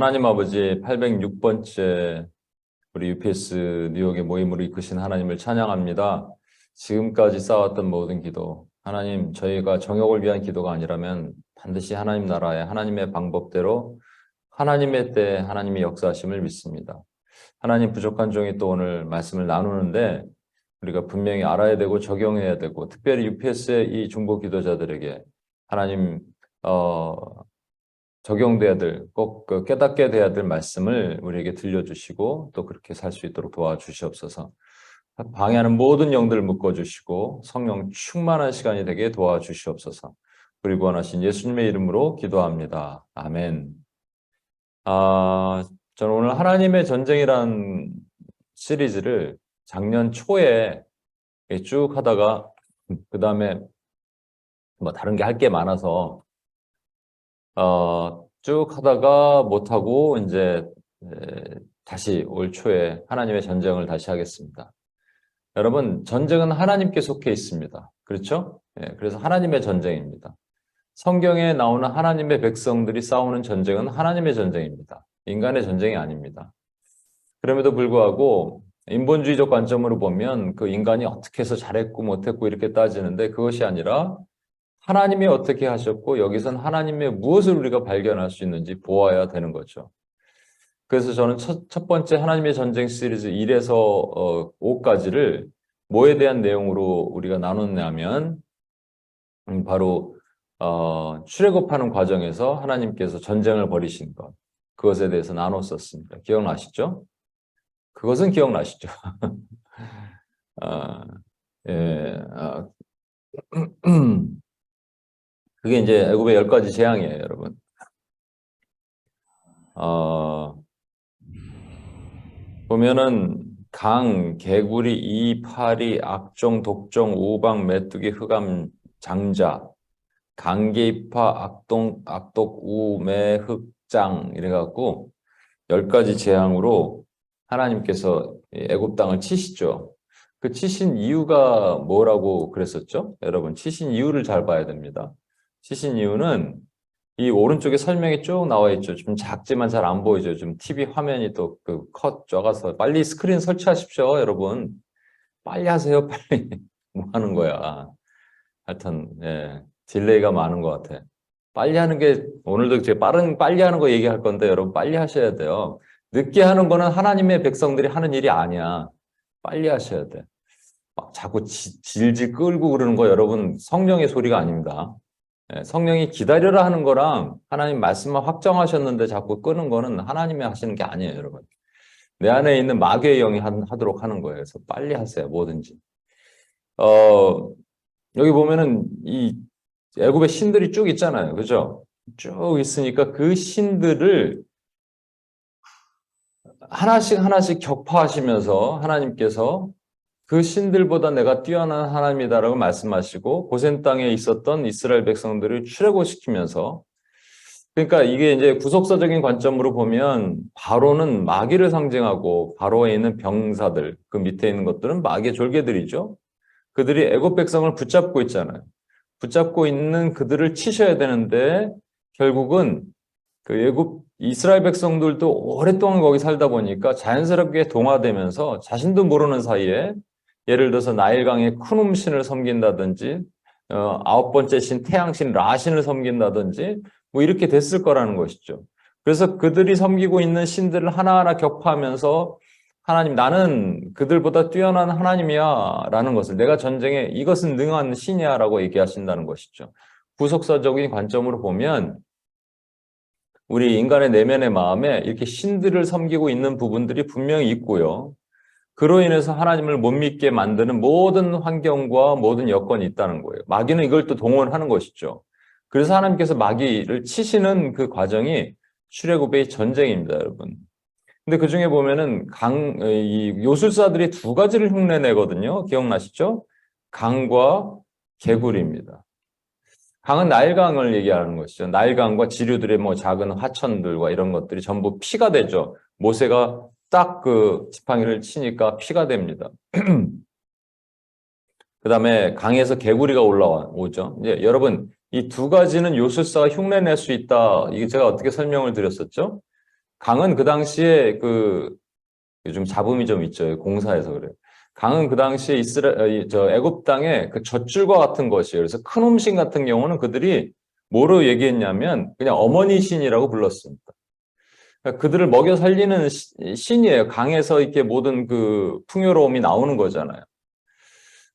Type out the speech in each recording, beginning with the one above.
하나님 아버지 806번째 우리 UPS 뉴욕의 모임으로 이끄신 하나님을 찬양합니다. 지금까지 쌓았던 모든 기도, 하나님 저희가 정욕을 위한 기도가 아니라면 반드시 하나님 나라의 하나님의 방법대로 하나님의 때에 하나님이 역사하심을 믿습니다. 하나님 부족한 종이 또 오늘 말씀을 나누는데 우리가 분명히 알아야 되고 적용해야 되고 특별히 UPS의 이 중보 기도자들에게 하나님 적용돼야 될, 꼭 깨닫게 돼야 될 말씀을 우리에게 들려주시고 또 그렇게 살 수 있도록 도와주시옵소서. 방해하는 모든 영들을 묶어주시고 성령 충만한 시간이 되게 도와주시옵소서. 우리 구원하신 예수님의 이름으로 기도합니다. 아멘. 저는 오늘 하나님의 전쟁이란 시리즈를 작년 초에 쭉 하다가 그 다음에 뭐 다른 게 할 게 많아서 쭉 하다가 못하고 이제 다시 올 초에 하나님의 전쟁을 다시 하겠습니다. 여러분, 전쟁은 하나님께 속해 있습니다. 그렇죠? 그래서 하나님의 전쟁입니다. 성경에 나오는 하나님의 백성들이 싸우는 전쟁은 하나님의 전쟁입니다. 인간의 전쟁이 아닙니다. 그럼에도 불구하고 인본주의적 관점으로 보면 그 인간이 어떻게 해서 잘했고 못했고 이렇게 따지는데 그것이 아니라 하나님이 어떻게 하셨고 여기선 하나님의 무엇을 우리가 발견할 수 있는지 보아야 되는 거죠. 그래서 저는 첫 번째 하나님의 전쟁 시리즈 1에서 5까지를 뭐에 대한 내용으로 우리가 나눴냐면 바로 출애굽하는 과정에서 하나님께서 전쟁을 벌이신 것, 그것에 대해서 나눴었습니다. 기억나시죠? 그것은 기억나시죠? 예, 그게 이제 애굽의 10가지 재앙이에요, 여러분. 보면은 강, 개구리, 이, 파리, 악종, 독종, 우방, 메뚜기, 흑암, 장자, 강계이파, 악독, 우, 매, 흑장 이래갖고 10가지 재앙으로 하나님께서 애굽 땅을 치시죠. 그 치신 이유가 뭐라고 그랬었죠? 여러분, 치신 이유를 잘 봐야 됩니다. 치신 이유는 이 오른쪽에 설명이 쭉 나와 있죠. 좀 작지만 잘 안 보이죠. 좀 TV 화면이 또 그 컷 쫙아서 빨리 스크린 설치하십시오, 여러분. 빨리 하세요, 빨리. 뭐 하는 거야. 하여튼 딜레이가 많은 것 같아. 빨리 하는 게 오늘도 제 빨리 하는 거 얘기할 건데 여러분 빨리 하셔야 돼요. 늦게 하는 거는 하나님의 백성들이 하는 일이 아니야. 빨리 하셔야 돼. 막 자꾸 질질 끌고 그러는 거 여러분 성령의 소리가 아닙니다. 성령이 기다려라 하는 거랑 하나님 말씀만 확정하셨는데 자꾸 끄는 거는 하나님이 하시는 게 아니에요, 여러분. 내 안에 있는 마귀의 영이 하도록 하는 거예요. 그래서 빨리 하세요, 뭐든지. 여기 보면은 이 애굽의 신들이 쭉 있잖아요, 그죠? 쭉 있으니까 그 신들을 하나씩 격파하시면서 하나님께서 그 신들보다 내가 뛰어난 하나님이다라고 말씀하시고 고센 땅에 있었던 이스라엘 백성들을 출애굽시키면서 그러니까 이게 이제 구속사적인 관점으로 보면 바로는 마귀를 상징하고 바로에 있는 병사들 그 밑에 있는 것들은 마귀의 졸개들이죠. 그들이 애굽 백성을 붙잡고 있잖아요. 붙잡고 있는 그들을 치셔야 되는데 결국은 그 애굽 이스라엘 백성들도 오랫동안 거기 살다 보니까 자연스럽게 동화되면서 자신도 모르는 사이에 예를 들어서 나일강의 크눔 신을 섬긴다든지 9번째 신 태양신 라신을 섬긴다든지 뭐 이렇게 됐을 거라는 것이죠. 그래서 그들이 섬기고 있는 신들을 하나하나 격파하면서 하나님 나는 그들보다 뛰어난 하나님이야 라는 것을 내가 전쟁에 이것은 능한 신이야 라고 얘기하신다는 것이죠. 구속사적인 관점으로 보면 우리 인간의 내면의 마음에 이렇게 신들을 섬기고 있는 부분들이 분명히 있고요. 그로 인해서 하나님을 못 믿게 만드는 모든 환경과 모든 여건이 있다는 거예요. 마귀는 이걸 또 동원하는 것이죠. 그래서 하나님께서 마귀를 치시는 그 과정이 출애굽의 전쟁입니다, 여러분. 근데 그 중에 보면은 이 요술사들이 2가지를 흉내내거든요. 기억나시죠? 강과 개구리입니다. 강은 나일강을 얘기하는 것이죠. 나일강과 지류들의 뭐 작은 하천들과 이런 것들이 전부 피가 되죠. 모세가 딱 그 지팡이를 치니까 피가 됩니다. 그 다음에 강에서 개구리가 올라오죠. 이제 여러분, 이 2가지는 요술사가 흉내낼 수 있다. 이게 제가 어떻게 설명을 드렸었죠? 강은 그 당시에 요즘 잡음이 좀 있죠. 공사에서 그래요. 강은 그 당시에 애굽 땅에 그 젖줄과 같은 것이에요. 그래서 큰 음식 같은 경우는 그들이 뭐로 얘기했냐면 그냥 어머니 신이라고 불렀습니다. 그러니까 그들을 먹여 살리는 신이에요. 강에서 이렇게 모든 그 풍요로움이 나오는 거잖아요.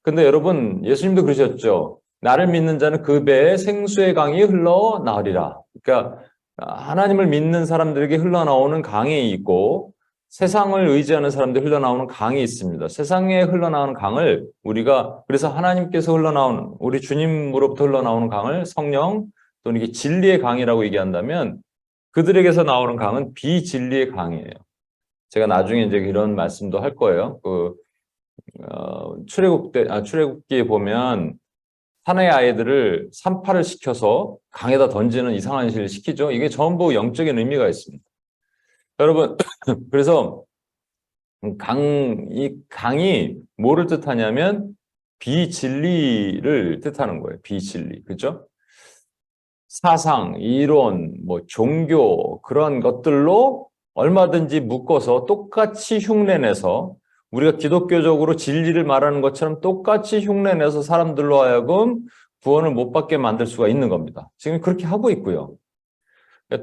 근데 여러분, 예수님도 그러셨죠. 나를 믿는 자는 그 배에 생수의 강이 흘러나오리라. 그러니까 하나님을 믿는 사람들에게 흘러나오는 강이 있고 세상을 의지하는 사람들 흘러나오는 강이 있습니다. 세상에 흘러나오는 강을 우리가 그래서 하나님께서 흘러나오는 우리 주님으로부터 흘러나오는 강을 성령 또는 이게 진리의 강이라고 얘기한다면 그들에게서 나오는 강은 비진리의 강이에요. 제가 나중에 이제 이런 말씀도 할 거예요. 출애굽기에 보면 사내의 아이들을 산파를 시켜서 강에다 던지는 이상한 일을 시키죠. 이게 전부 영적인 의미가 있습니다. 여러분, 그래서 이 강이 뭐를 뜻하냐면 비진리를 뜻하는 거예요. 비진리. 그죠? 사상, 이론, 뭐 종교 그런 것들로 얼마든지 묶어서 똑같이 흉내내서 우리가 기독교적으로 진리를 말하는 것처럼 똑같이 흉내내서 사람들로 하여금 구원을 못 받게 만들 수가 있는 겁니다. 지금 그렇게 하고 있고요.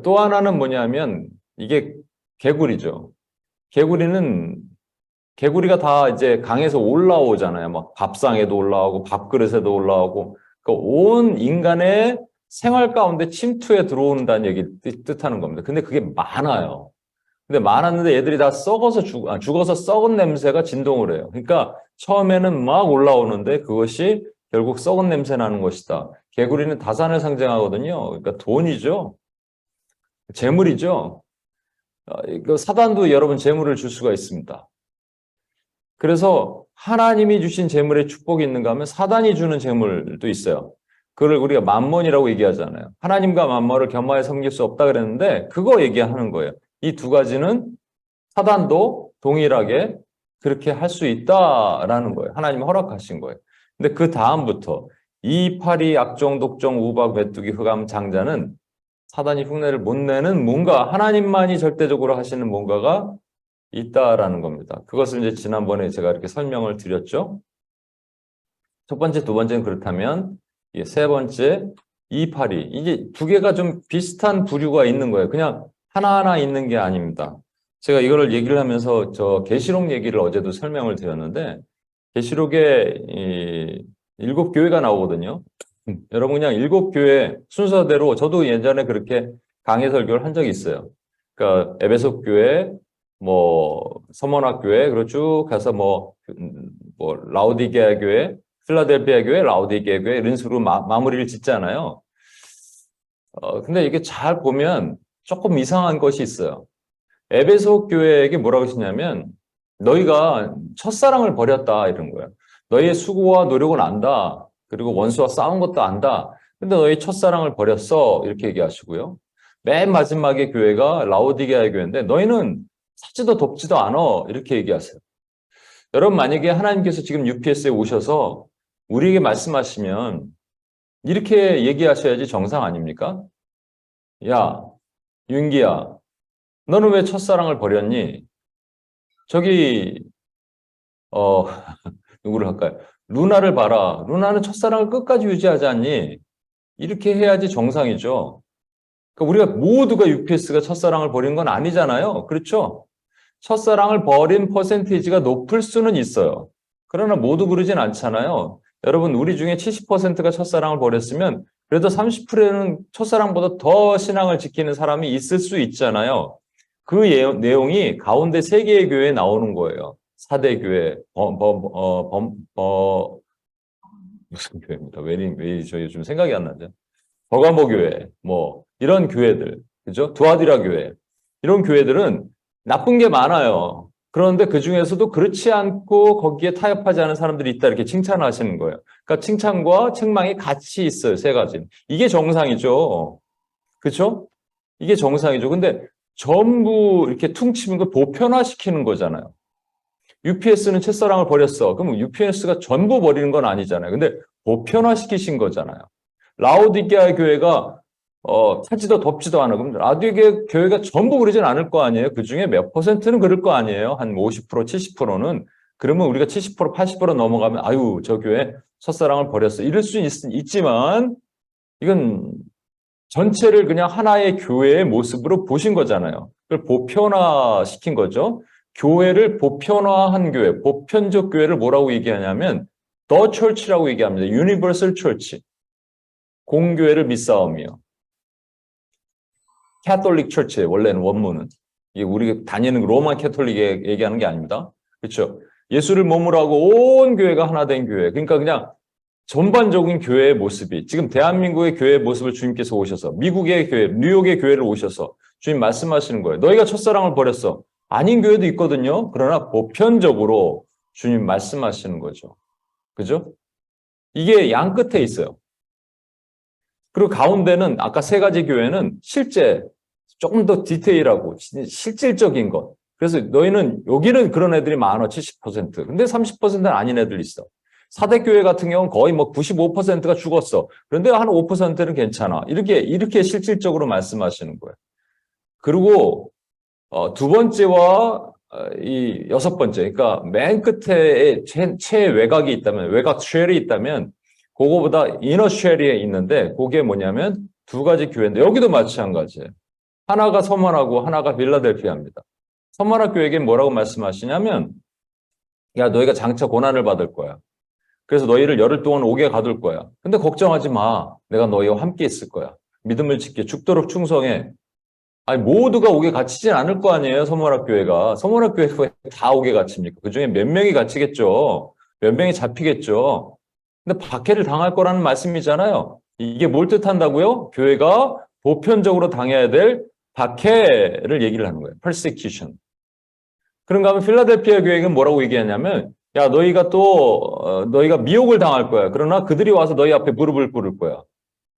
또 하나는 뭐냐면 이게 개구리죠. 개구리가 다 이제 강에서 올라오잖아요. 막 밥상에도 올라오고 밥그릇에도 올라오고 그러니까 온 인간의 생활 가운데 침투해 들어온다는 얘기 뜻하는 겁니다. 근데 그게 많아요. 근데 많았는데 얘들이 다 죽어서 썩은 냄새가 진동을 해요. 그러니까 처음에는 막 올라오는데 그것이 결국 썩은 냄새 나는 것이다. 개구리는 다산을 상징하거든요. 그러니까 돈이죠. 재물이죠. 사단도 여러분 재물을 줄 수가 있습니다. 그래서 하나님이 주신 재물에 축복이 있는가 하면 사단이 주는 재물도 있어요. 그걸 우리가 만몬이라고 얘기하잖아요. 하나님과 만몬을 겸하여 섬길 수 없다 그랬는데 그거 얘기하는 거예요. 이 두 가지는 사단도 동일하게 그렇게 할 수 있다라는 거예요. 하나님이 허락하신 거예요. 근데 그 다음부터 이파리, 악종, 독종, 우박, 메뚜기, 흑암, 장자는 사단이 흉내를 못 내는 뭔가 하나님만이 절대적으로 하시는 뭔가가 있다라는 겁니다. 그것을 이제 지난번에 제가 이렇게 설명을 드렸죠. 첫 번째, 두 번째는 그렇다면 세 번째 이파리 이게 두 개가 좀 비슷한 부류가 있는 거예요. 그냥 하나하나 있는 게 아닙니다. 제가 이거를 얘기를 하면서 저 계시록 얘기를 어제도 설명을 드렸는데 계시록에 7교회가 나오거든요. 여러분 그냥 7교회 순서대로 저도 예전에 그렇게 강의 설교를 한 적이 있어요. 그러니까 에베소 교회, 뭐 서머나 교회, 그리고 쭉 가서 뭐 라오디게아 교회, 필라델피아 교회, 라오디게아 교회 이런 식으로 마무리를 짓잖아요. 근데 이게 잘 보면 조금 이상한 것이 있어요. 에베소 교회에게 뭐라고 하시냐면 너희가 첫사랑을 버렸다 이런 거예요. 너희의 수고와 노력은 안다. 그리고 원수와 싸운 것도 안다. 근데 너희 첫사랑을 버렸어. 이렇게 얘기하시고요. 맨 마지막에 교회가 라오디게아 교회인데 너희는 사지도 돕지도 않아. 이렇게 얘기하세요. 여러분 만약에 하나님께서 지금 UPS에 오셔서 우리에게 말씀하시면 이렇게 얘기하셔야지 정상 아닙니까? 야, 윤기야, 너는 왜 첫사랑을 버렸니? 저기 누구를 할까요? 루나를 봐라. 루나는 첫사랑을 끝까지 유지하지 않니? 이렇게 해야지 정상이죠. 그러니까 우리가 모두가 UPS가 첫사랑을 버린 건 아니잖아요. 그렇죠? 첫사랑을 버린 퍼센테이지가 높을 수는 있어요. 그러나 모두 그러진 않잖아요. 여러분, 우리 중에 70%가 첫사랑을 버렸으면 그래도 30%는 첫사랑보다 더 신앙을 지키는 사람이 있을 수 있잖아요. 그 내용이 가운데 3개의 교회에 나오는 거예요. 사대교회, 무슨 교회입니다. 왜 저 요즘 생각이 안 나죠? 버가모 교회, 뭐 이런 교회들, 그죠? 두아디라 교회 이런 교회들은 나쁜 게 많아요. 그런데 그 중에서도 그렇지 않고 거기에 타협하지 않은 사람들이 있다 이렇게 칭찬하시는 거예요. 그러니까 칭찬과 책망이 같이 있어요. 3가지. 이게 정상이죠. 그렇죠? 이게 정상이죠. 근데 전부 이렇게 퉁치는 걸 보편화시키는 거잖아요. UPS는 첫사랑을 버렸어. 그럼 UPS가 전부 버리는 건 아니잖아요. 근데 보편화시키신 거잖아요. 라오디게아 교회가 타지도 덥지도 않아. 그럼 라디오 교회가 전부 그러진 않을 거 아니에요. 그 중에 몇 퍼센트는 그럴 거 아니에요. 한 50%, 70%는. 그러면 우리가 70%, 80% 넘어가면, 아유, 저 교회 첫사랑을 버렸어. 이럴 수 있지만, 이건 전체를 그냥 하나의 교회의 모습으로 보신 거잖아요. 그걸 보편화시킨 거죠. 교회를 보편화한 교회, 보편적 교회를 뭐라고 얘기하냐면 The Church라고 얘기합니다. Universal Church. 공교회를 믿사오며. Catholic Church의 원래는 원문은. 이게 우리가 다니는 로마 캐톨릭 얘기하는 게 아닙니다. 그렇죠? 예수를 몸으로 하고 온 교회가 하나 된 교회. 그러니까 그냥 전반적인 교회의 모습이 지금 대한민국의 교회의 모습을 주님께서 오셔서 미국의 교회, 뉴욕의 교회를 오셔서 주님 말씀하시는 거예요. 너희가 첫사랑을 버렸어. 아닌 교회도 있거든요. 그러나 보편적으로 주님 말씀하시는 거죠. 그죠? 이게 양 끝에 있어요. 그리고 가운데는 아까 세 가지 교회는 실제 조금 더 디테일하고 실질적인 것. 그래서 너희는 여기는 그런 애들이 많아 70%. 근데 30%는 아닌 애들 있어. 사대교회 같은 경우는 거의 뭐 95%가 죽었어. 그런데 한 5%는 괜찮아. 이렇게 실질적으로 말씀하시는 거예요. 그리고 두 번째와 이 여섯 번째, 그러니까 맨 끝에 최외곽이 있다면, 외곽 쉘이 있다면, 그거보다 이너 쉘이 있는데, 그게 뭐냐면 두 가지 교회인데, 여기도 마찬가지예요. 하나가 서머나고 하나가 빌라델피아입니다. 서머나 교회에게 뭐라고 말씀하시냐면, 야, 너희가 장차 고난을 받을 거야. 그래서 너희를 열흘 동안 옥에 가둘 거야. 근데 걱정하지 마. 내가 너희와 함께 있을 거야. 믿음을 지켜 죽도록 충성해. 아니, 모두가 옥에 갇히진 않을 거 아니에요, 서머학교회가. 서머학교회가 왜 다 옥에 갇힙니까? 그 중에 몇 명이 갇히겠죠. 몇 명이 잡히겠죠. 근데 박해를 당할 거라는 말씀이잖아요. 이게 뭘 뜻한다고요? 교회가 보편적으로 당해야 될 박해를 얘기를 하는 거예요. persecution. 그런가 하면 필라델피아 교회는 뭐라고 얘기하냐면, 야, 너희가 미혹을 당할 거야. 그러나 그들이 와서 너희 앞에 무릎을 꿇을 거야.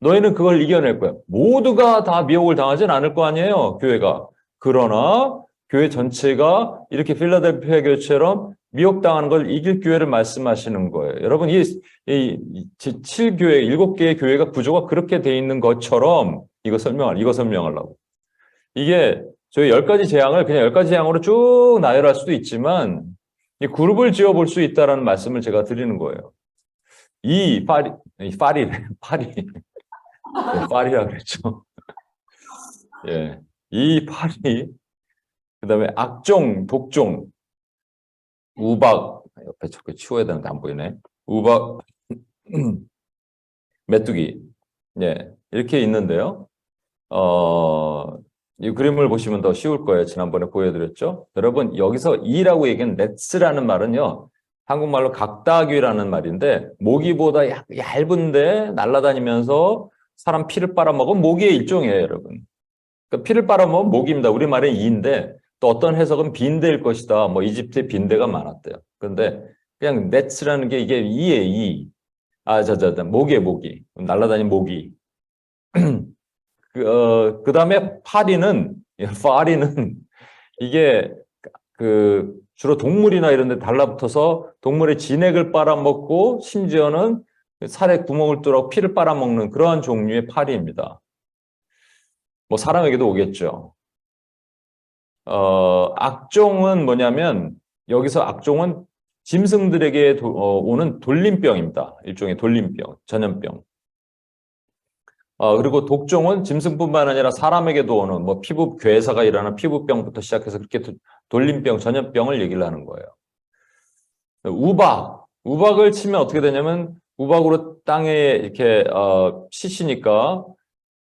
너희는 그걸 이겨낼 거야. 모두가 다 미혹을 당하진 않을 거 아니에요, 교회가. 그러나 교회 전체가 이렇게 필라델피아 교회처럼 미혹당하는 걸 이길 교회를 말씀하시는 거예요. 여러분, 이 7교회, 7개의 교회가 구조가 그렇게 돼 있는 것처럼 이거 설명하려고. 이게 저희 10가지 재앙을 그냥 10가지 재앙으로 쭉 나열할 수도 있지만 이 그룹을 지어볼 수 있다는 말씀을 제가 드리는 거예요. 파리라 그랬죠. 예. 이 파리, 그 다음에 악종, 독종, 우박, 옆에 자꾸 치워야 되는데 안 보이네. 우박, 메뚜기. 예. 이렇게 있는데요. 이 그림을 보시면 더 쉬울 거예요. 지난번에 보여드렸죠. 여러분, 여기서 이라고 얘기하는 넷스라는 말은요. 한국말로 각다귀라는 말인데 모기보다 얇은데 날아다니면서 사람 피를 빨아먹은 모기의 일종이에요, 여러분. 그러니까 피를 빨아먹은 모기입니다. 우리말은 이인데 또 어떤 해석은 빈대일 것이다. 뭐 이집트에 빈대가 많았대요. 그런데 그냥 넷스라는 게 이게 이에 이. 모기에 모기. 날아다니는 모기. 그다음에 파리는 이게 주로 동물이나 이런 데 달라붙어서 동물의 진액을 빨아먹고 심지어는 살에 구멍을 뚫어 피를 빨아먹는 그러한 종류의 파리입니다. 뭐 사람에게도 오겠죠. 악종은 뭐냐면 여기서 악종은 짐승들에게 오는 돌림병입니다. 일종의 돌림병, 전염병. 그리고 독종은 짐승뿐만 아니라 사람에게도 오는 뭐 피부 괴사가 일어나는 피부병부터 시작해서 그렇게 돌림병, 전염병을 얘기를 하는 거예요. 우박을 치면 어떻게 되냐면 우박으로 땅에 이렇게 치시니까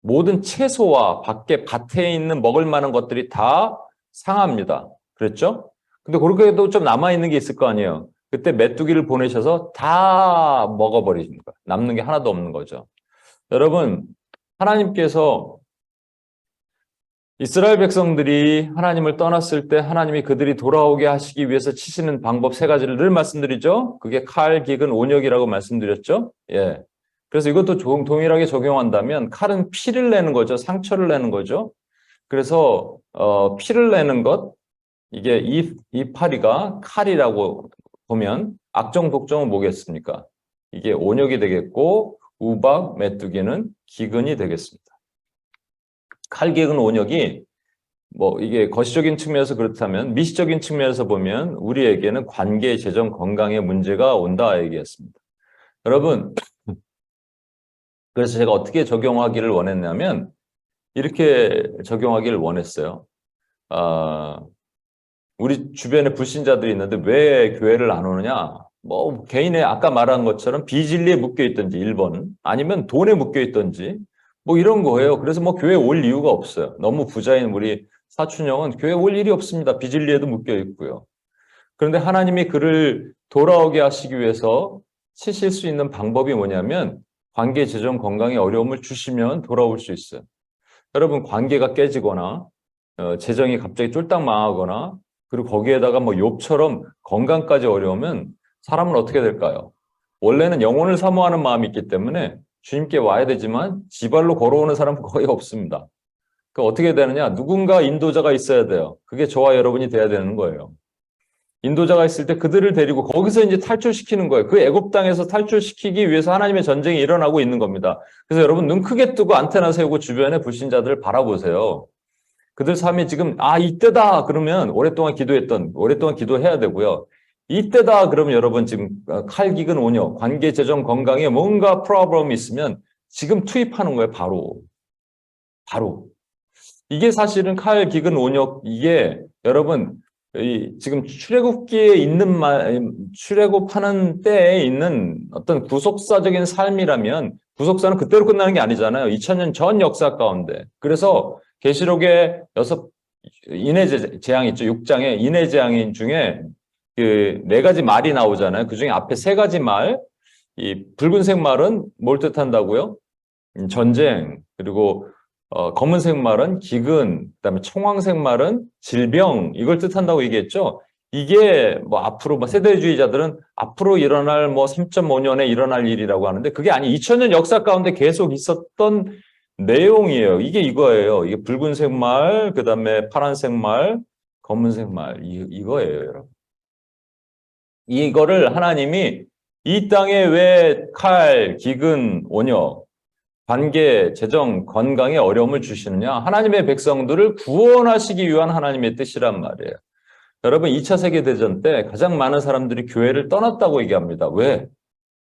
모든 채소와 밭에 있는 먹을 만한 것들이 다 상합니다. 그랬죠? 근데 그렇게도 좀 남아있는 게 있을 거 아니에요. 그때 메뚜기를 보내셔서 다 먹어버리는 거예요. 남는 게 하나도 없는 거죠. 여러분, 하나님께서 이스라엘 백성들이 하나님을 떠났을 때 하나님이 그들이 돌아오게 하시기 위해서 치시는 방법 세 가지를 늘 말씀드리죠. 그게 칼, 기근, 온역이라고 말씀드렸죠. 예. 그래서 이것도 동일하게 적용한다면 칼은 피를 내는 거죠. 상처를 내는 거죠. 그래서 피를 내는 것, 이게 이 파리가 칼이라고 보면 악정, 독정은 뭐겠습니까? 이게 온역이 되겠고 우박, 메뚜기는 기근이 되겠습니다. 칼기근 온역이 뭐 이게 거시적인 측면에서 그렇다면 미시적인 측면에서 보면 우리에게는 관계, 재정, 건강에 문제가 온다 얘기했습니다. 여러분, 그래서 제가 어떻게 적용하기를 원했냐면 이렇게 적용하기를 원했어요. 우리 주변에 불신자들이 있는데 왜 교회를 안 오느냐? 뭐 개인의 아까 말한 것처럼 비진리에 묶여 있든지 1번 아니면 돈에 묶여 있든지 뭐 이런 거예요. 그래서 뭐 교회 올 이유가 없어요. 너무 부자인 우리 사촌 형은 교회 올 일이 없습니다. 비진리에도 묶여 있고요. 그런데 하나님이 그를 돌아오게 하시기 위해서 치실 수 있는 방법이 뭐냐면 관계, 재정, 건강에 어려움을 주시면 돌아올 수 있어요. 여러분 관계가 깨지거나 재정이 갑자기 쫄딱 망하거나 그리고 거기에다가 뭐 욥처럼 건강까지 어려우면 사람은 어떻게 될까요? 원래는 영혼을 사모하는 마음이 있기 때문에 주님께 와야 되지만 지발로 걸어오는 사람은 거의 없습니다. 그 어떻게 되느냐? 누군가 인도자가 있어야 돼요. 그게 저와 여러분이 돼야 되는 거예요. 인도자가 있을 때 그들을 데리고 거기서 이제 탈출시키는 거예요. 그 애굽 땅에서 탈출시키기 위해서 하나님의 전쟁이 일어나고 있는 겁니다. 그래서 여러분 눈 크게 뜨고 안테나 세우고 주변에 불신자들을 바라보세요. 그들 삶이 지금 이때다 그러면 오랫동안 기도해야 되고요. 이때다 그러면 여러분 지금 칼기근 온역, 관계, 재정, 건강에 뭔가 프로블럼이 있으면 지금 투입하는 거예요. 바로. 이게 사실은 칼기근 온역 이게 여러분 지금 출애굽기에 있는 출애굽하는 때에 있는 어떤 구속사적인 삶이라면 구속사는 그때로 끝나는 게 아니잖아요. 2000년 전 역사 가운데. 그래서 계시록에 인해 재앙 있죠. 6장에 인해 재앙인 중에 그 4가지 말이 나오잖아요. 그 중에 앞에 3가지 말, 이 붉은색 말은 뭘 뜻한다고요? 전쟁, 그리고 검은색 말은 기근, 그다음에 청황색 말은 질병, 이걸 뜻한다고 얘기했죠. 이게 뭐 앞으로 세대주의자들은 앞으로 일어날 뭐 3.5년에 일어날 일이라고 하는데 그게 아니 2000년 역사 가운데 계속 있었던 내용이에요. 이게 이거예요. 이게 붉은색 말, 그다음에 파란색 말, 검은색 말 이거예요, 여러분. 이거를 하나님이 이 땅에 왜 칼, 기근, 온역 관계, 재정, 건강에 어려움을 주시느냐? 하나님의 백성들을 구원하시기 위한 하나님의 뜻이란 말이에요. 여러분 2차 세계대전 때 가장 많은 사람들이 교회를 떠났다고 얘기합니다. 왜?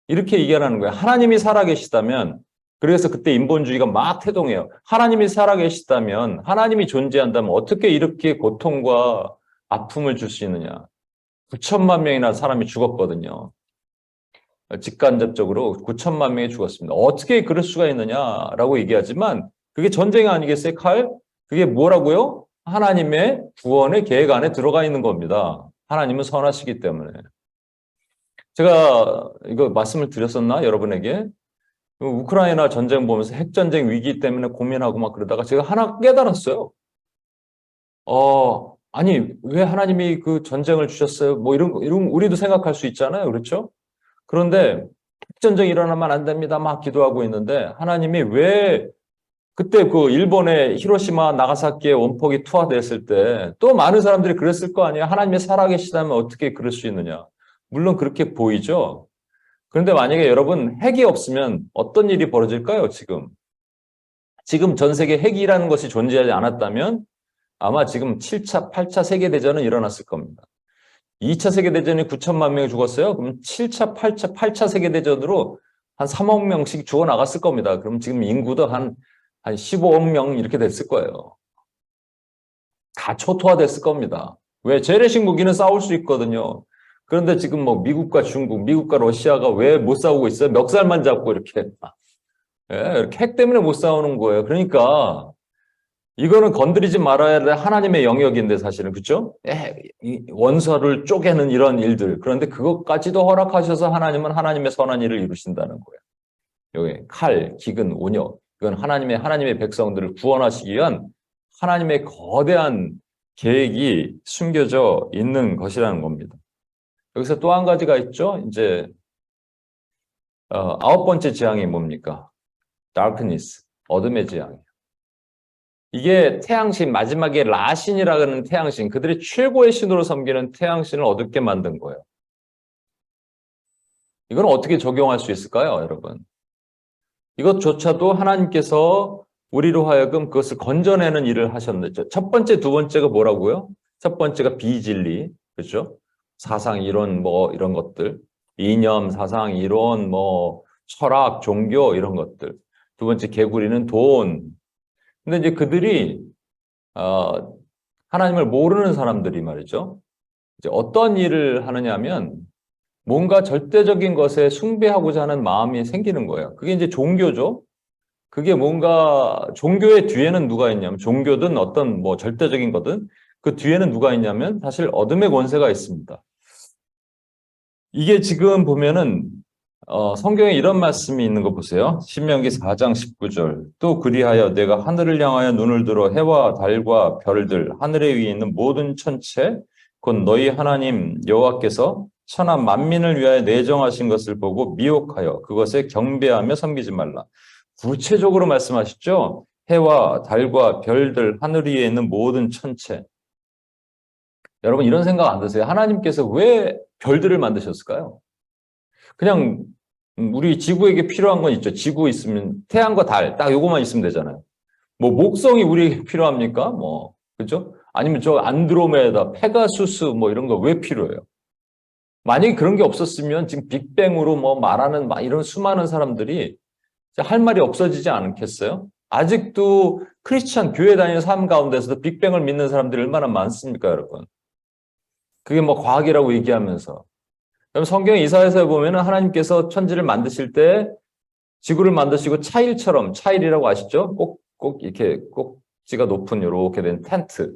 이렇게 얘기하는 거예요. 하나님이 살아계시다면 그래서 그때 인본주의가 막 태동해요. 하나님이 살아계시다면 하나님이 존재한다면 어떻게 이렇게 고통과 아픔을 줄 수 있느냐? 9천만 명이나 사람이 죽었거든요. 직간접적으로 9천만 명이 죽었습니다. 어떻게 그럴 수가 있느냐라고 얘기하지만 그게 전쟁이 아니겠어요? 그게 뭐라고요? 하나님의 구원의 계획 안에 들어가 있는 겁니다. 하나님은 선하시기 때문에. 제가 이거 말씀을 드렸었나? 여러분에게? 우크라이나 전쟁 보면서 핵전쟁 위기 때문에 고민하고 막 그러다가 제가 하나 깨달았어요. 아니, 왜 하나님이 그 전쟁을 주셨어요? 뭐 이런 우리도 생각할 수 있잖아요. 그렇죠? 그런데 핵전쟁이 일어나면 안 됩니다. 막 기도하고 있는데 하나님이 왜 그때 그 일본의 히로시마 나가사키의 원폭이 투하됐을 때 또 많은 사람들이 그랬을 거 아니에요. 하나님이 살아계시다면 어떻게 그럴 수 있느냐. 물론 그렇게 보이죠. 그런데 만약에 여러분 핵이 없으면 어떤 일이 벌어질까요? 지금 전 세계 핵이라는 것이 존재하지 않았다면 아마 지금 7차, 8차 세계대전은 일어났을 겁니다. 2차 세계대전이 9천만 명이 죽었어요. 그럼 7차, 8차 세계대전으로 한 3억 명씩 죽어나갔을 겁니다. 그럼 지금 인구도 한 15억 명 이렇게 됐을 거예요. 다 초토화됐을 겁니다. 왜? 재래식 무기는 싸울 수 있거든요. 그런데 지금 뭐 미국과 중국, 미국과 러시아가 왜 못 싸우고 있어요? 멱살만 잡고 이렇게. 이렇게 핵 때문에 못 싸우는 거예요. 그러니까 이거는 건드리지 말아야 될 하나님의 영역인데 사실은 그렇죠? 원수를 쪼개는 이런 일들. 그런데 그것까지도 허락하셔서 하나님은 하나님의 선한 일을 이루신다는 거예요. 여기 칼, 기근, 온역. 이건 하나님의 백성들을 구원하시기 위한 하나님의 거대한 계획이 숨겨져 있는 것이라는 겁니다. 여기서 또 한 가지가 있죠. 이제 9번째 재앙이 뭡니까? darkness, 어둠의 재앙이에요. 이게 태양신, 마지막에 라신이라고 하는 태양신, 그들이 최고의 신으로 섬기는 태양신을 어둡게 만든 거예요. 이건 어떻게 적용할 수 있을까요, 여러분? 이것조차도 하나님께서 우리로 하여금 그것을 건져내는 일을 하셨죠. 첫 번째, 두 번째가 뭐라고요? 첫 번째가 비진리, 그렇죠? 사상 이론 뭐 이런 것들, 이념, 사상 이론, 뭐 철학, 종교 이런 것들. 두 번째 개구리는 돈. 근데 이제 그들이 하나님을 모르는 사람들이 말이죠. 이제 어떤 일을 하느냐면 뭔가 절대적인 것에 숭배하고자 하는 마음이 생기는 거예요. 그게 이제 종교죠. 그게 뭔가 종교의 뒤에는 누가 있냐면 종교든 어떤 뭐 절대적인 거든 그 뒤에는 누가 있냐면 사실 어둠의 권세가 있습니다. 이게 지금 보면은 성경에 이런 말씀이 있는 거 보세요. 신명기 4장 19절. 또 그리하여 내가 하늘을 향하여 눈을 들어 해와 달과 별들 하늘에 위에 있는 모든 천체 곧 너희 하나님 여호와께서 천하 만민을 위하여 내정하신 것을 보고 미혹하여 그것에 경배하며 섬기지 말라. 구체적으로 말씀하셨죠. 해와 달과 별들 하늘 위에 있는 모든 천체. 여러분 이런 생각 안 드세요? 하나님께서 왜 별들을 만드셨을까요? 그냥 우리 지구에게 필요한 건 있죠. 지구 있으면 태양과 달, 딱 요거만 있으면 되잖아요. 뭐 목성이 우리에게 필요합니까? 뭐 그죠? 아니면 저 안드로메다, 페가수스 뭐 이런 거 왜 필요해요? 만약에 그런 게 없었으면 지금 빅뱅으로 뭐 말하는 막 이런 수많은 사람들이 할 말이 없어지지 않겠어요? 아직도 크리스찬 교회 다니는 삶 가운데서도 빅뱅을 믿는 사람들이 얼마나 많습니까, 여러분? 그게 뭐 과학이라고 얘기하면서. 그럼 성경 이사야서에 보면은 하나님께서 천지를 만드실 때 지구를 만드시고 차일처럼, 차일이라고 아시죠? 꼭 이렇게 꼭지가 높은 이렇게 된 텐트.